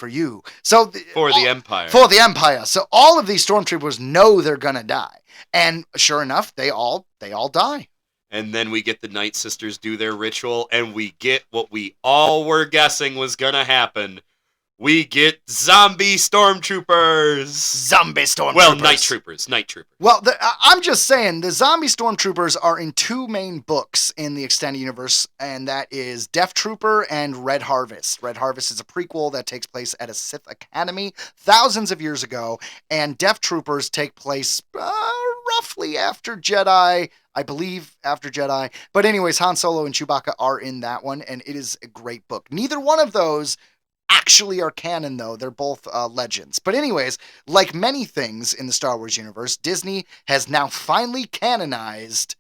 you. So For the Empire. For the Empire. So all of these stormtroopers know they're going to die. And sure enough, they all die. And then we get the Night Sisters do their ritual, and we get what we all were guessing was gonna happen. We get zombie stormtroopers. Zombie stormtroopers. Well, night troopers. Well, I'm just saying, the zombie stormtroopers are in two main books in the extended universe, and that is Death Trooper and Red Harvest. Red Harvest is a prequel that takes place at a Sith Academy thousands of years ago, and Death Troopers take place roughly after Jedi. I believe after Jedi. But anyways, Han Solo and Chewbacca are in that one, and it is a great book. Neither one of those actually are canon, though. They're both legends. But anyways, like many things in the Star Wars universe, Disney has now finally canonized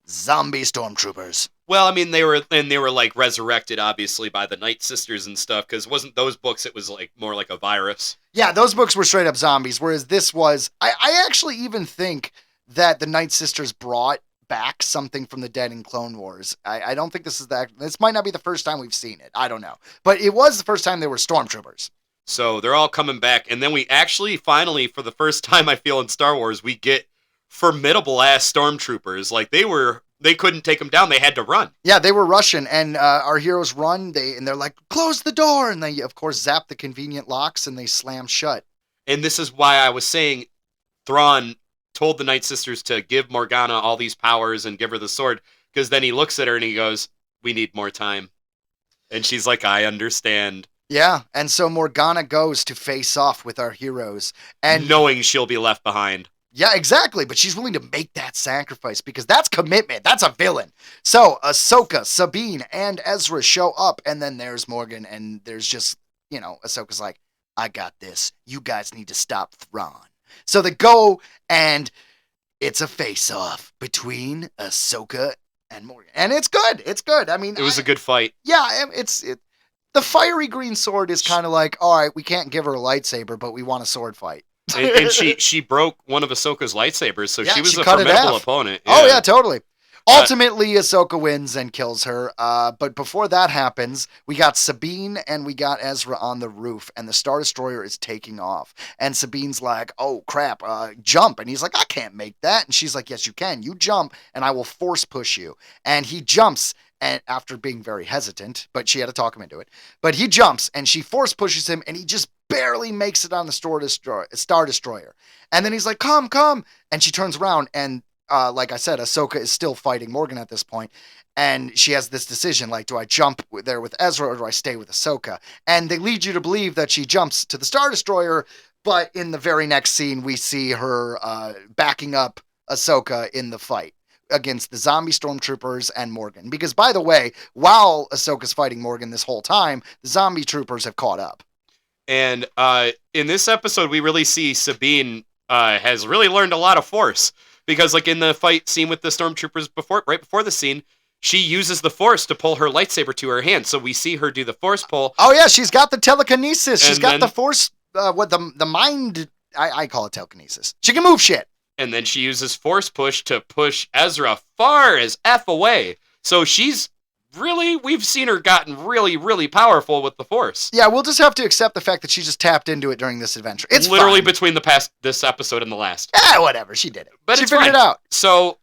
zombie stormtroopers. Well, I mean, they were like resurrected, obviously, by the Night Sisters and stuff, because wasn't those books, it was like more like a virus. Yeah, those books were straight up zombies, whereas this was... I actually even think that the Night Sisters brought back something from the dead in Clone Wars. I don't think this might not be the first time we've seen it. I don't know. But it was the first time they were stormtroopers. So they're all coming back, and then we actually finally, for the first time I feel in Star Wars, we get formidable ass stormtroopers. Like they couldn't take them down. They had to run. Yeah, they were Russian, and our heroes run. They're like, close the door, and they of course zap the convenient locks, and they slam shut. And this is why I was saying Thrawn told the Night Sisters to give Morgana all these powers and give her the sword, because then he looks at her and he goes, we need more time. And she's like, I understand. Yeah, and so Morgana goes to face off with our heroes. And knowing she'll be left behind. Yeah, exactly, but she's willing to make that sacrifice, because that's commitment. That's a villain. So Ahsoka, Sabine, and Ezra show up, and then there's Morgan, and there's just, Ahsoka's like, I got this. You guys need to stop Thrawn. So they go, and it's a face-off between Ahsoka and Morgan. And it's good. It's good. I mean... It was a good fight. Yeah, the fiery green sword is kind of like, all right, we can't give her a lightsaber, but we want a sword fight. and she broke one of Ahsoka's lightsabers, so she was she a cut it formidable off. opponent. Yeah. Oh, yeah, totally. Ultimately, Ahsoka wins and kills her. But before that happens, we got Sabine and we got Ezra on the roof, and the Star Destroyer is taking off. And Sabine's like, oh, crap, jump. And he's like, I can't make that. And she's like, yes, you can. You jump, and I will force push you. And he jumps, and after being very hesitant, but she had to talk him into it. But he jumps, and she force pushes him, and he just barely makes it on the Star Destroyer. And then he's like, come. And she turns around, and like I said, Ahsoka is still fighting Morgan at this point, and she has this decision, like, do I jump there with Ezra or do I stay with Ahsoka? And they lead you to believe that she jumps to the Star Destroyer, but in the very next scene, we see her backing up Ahsoka in the fight against the zombie stormtroopers and Morgan. Because, by the way, while Ahsoka's fighting Morgan this whole time, the zombie troopers have caught up. And in this episode, we really see Sabine has really learned a lot of Force. Because, like, in the fight scene with the stormtroopers right before the scene, she uses the Force to pull her lightsaber to her hand. So we see her do the Force pull. Oh, yeah, she's got the telekinesis. She's got then the Force, the mind, I call it telekinesis. She can move shit. And then she uses Force push to push Ezra far as F away. So we've seen her gotten really, really powerful with the Force. Yeah, we'll just have to accept the fact that she just tapped into it during this adventure. It's literally fine. Between this episode and the last. Whatever, she did it. But she it's figured fine. it out. So,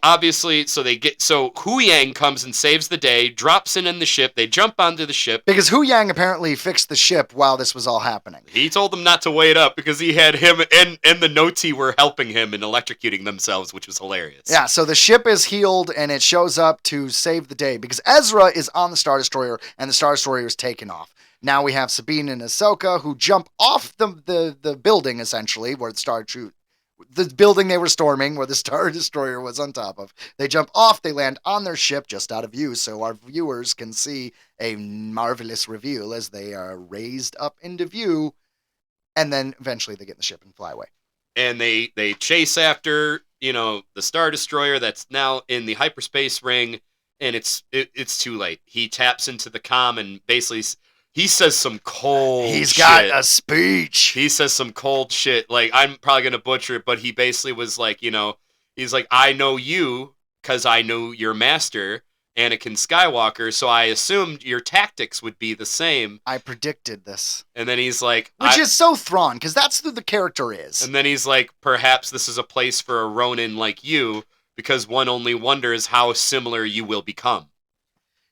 obviously, so Hu Yang comes and saves the day, drops in the ship, they jump onto the ship. Because Hu Yang apparently fixed the ship while this was all happening. He told them not to wait up because he had him and the Noti were helping him and electrocuting themselves, which was hilarious. Yeah, so the ship is healed and it shows up to save the day because Ezra is on the Star Destroyer and the Star Destroyer is taken off. Now we have Sabine and Ahsoka who jump off the building, essentially, where the building they were storming, where the Star Destroyer was on top of. They jump off, they land on their ship just out of view, so our viewers can see a marvelous reveal as they are raised up into view, and then eventually they get in the ship and fly away. and they chase after, the Star Destroyer that's now in the hyperspace ring, and it's too late. He taps into the comm and basically he says some cold shit. He's got a speech. He says some cold shit. Like, I'm probably going to butcher it, but he basically was like, he's like, I know you because I know your master, Anakin Skywalker, so I assumed your tactics would be the same. I predicted this. And then he's like... Which is so Thrawn, because that's who the character is. And then he's like, perhaps this is a place for a Ronin like you, because one only wonders how similar you will become.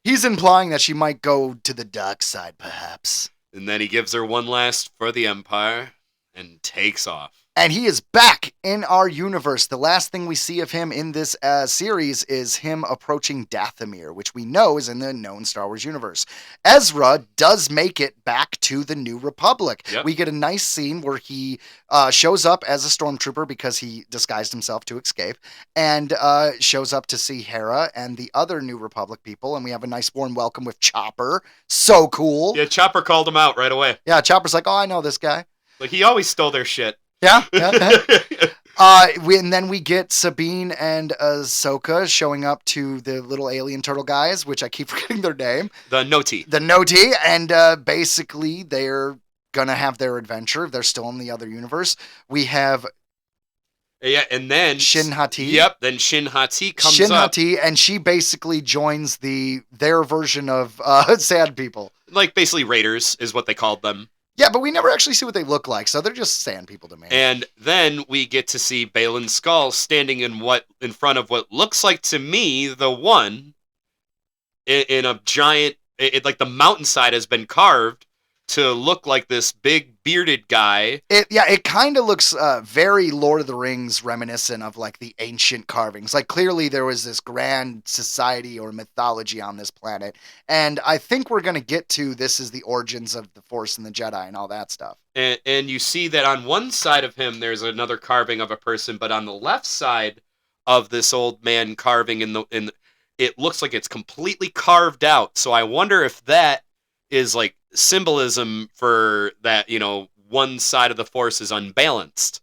He's implying that she might go to the dark side, perhaps. And then he gives her one last for the Empire and takes off. And he is back in our universe. The last thing we see of him in this series is him approaching Dathomir, which we know is in the known Star Wars universe. Ezra does make it back to the New Republic. Yep. We get a nice scene where he shows up as a stormtrooper because he disguised himself to escape, and shows up to see Hera and the other New Republic people, and we have a nice warm welcome with Chopper. So cool. Yeah, Chopper called him out right away. Yeah, Chopper's like, oh, I know this guy. Like, he always stole their shit. Yeah. And then we get Sabine and Ahsoka showing up to the little alien turtle guys, which I keep forgetting their name. The Noti. And basically they're gonna have their adventure. They're still in the other universe. We have... Yeah, and then... Shin Hati. Yep, then Shin Hati comes Shin up. Hati, and she basically joins their version of Sand People. Like, basically Raiders is what they called them. Yeah, but we never actually see what they look like, so they're just sand people to me. And then we get to see Baylan Skoll standing in front of what looks like to me the one in a giant, like the mountainside has been carved to look like this big bearded guy. It kind of looks very Lord of the Rings reminiscent of like the ancient carvings. Like clearly there was this grand society or mythology on this planet. And I think we're going to get to this is the origins of the Force and the Jedi and all that stuff. And you see that on one side of him there's another carving of a person, but on the left side of this old man carving it looks like it's completely carved out. So I wonder if that is like symbolism for that, one side of the Force is unbalanced.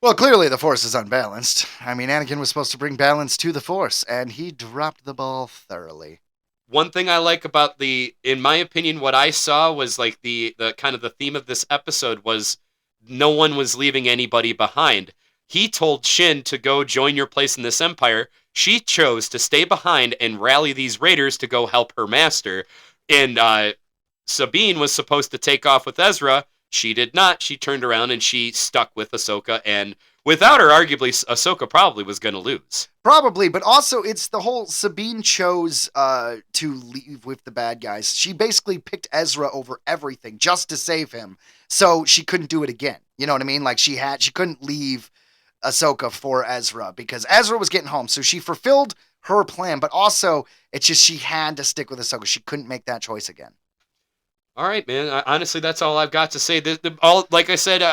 Well, clearly the Force is unbalanced. I mean, Anakin was supposed to bring balance to the Force, and he dropped the ball thoroughly. One thing I like about in my opinion, what I saw was like the kind of the theme of this episode was no one was leaving anybody behind. He told Shin to go join your place in this empire. She chose to stay behind and rally these raiders to go help her master. And Sabine was supposed to take off with Ezra. She did not. She turned around and she stuck with Ahsoka. And without her, arguably, Ahsoka probably was going to lose. Probably, but also it's the whole Sabine chose to leave with the bad guys. She basically picked Ezra over everything just to save him. So she couldn't do it again. You know what I mean? Like she couldn't leave Ahsoka for Ezra because Ezra was getting home. So she fulfilled her plan, but also it's just she had to stick with Ahsoka. She couldn't make that choice again. All right, man. Honestly, that's all I've got to say. Like I said,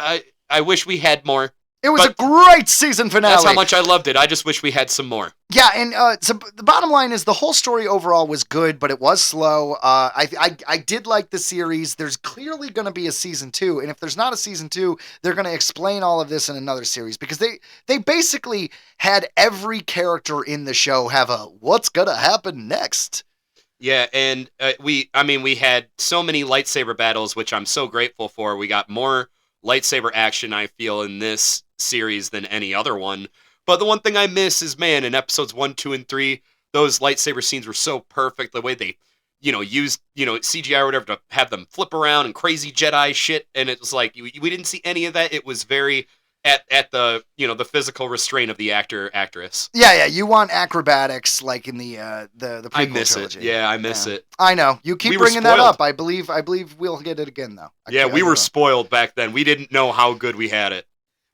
I wish we had more. It was a great season finale. That's how much I loved it. I just wish we had some more. Yeah, and so the bottom line is the whole story overall was good, but it was slow. I did like the series. There's clearly going to be a season 2, and if there's not a season 2, they're going to explain all of this in another series because they basically had every character in the show have a what's going to happen next. Yeah, and we had so many lightsaber battles, which I'm so grateful for. We got more lightsaber action, I feel, in this series than any other one. But the one thing I miss is, man, in episodes 1, 2, and 3, those lightsaber scenes were so perfect. The way they, used, CGI or whatever to have them flip around and crazy Jedi shit. And it was like, we didn't see any of that. It was very at the, the physical restraint of the actress. Yeah. You want acrobatics like in the prequel I miss trilogy. it. Yeah, I miss it. I know. You keep bringing that up. I believe we'll get it again, though. We were spoiled back then. We didn't know how good we had it.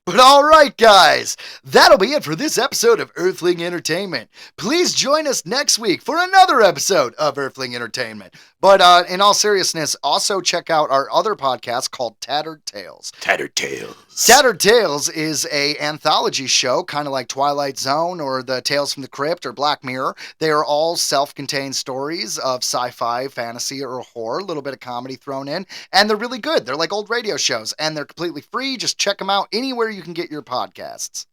But all right, guys, that'll be it for this episode of Earthling Entertainment. Please join us next week for another episode of Earthling Entertainment. But in all seriousness, also check out our other podcast called Tattered Tales. Tattered Tales. Tattered Tales is a anthology show, kind of like Twilight Zone or the Tales from the Crypt or Black Mirror. They are all self-contained stories of sci-fi, fantasy, or horror, a little bit of comedy thrown in, and they're really good. They're like old radio shows, and they're completely free. Just check them out anywhere you can get your podcasts.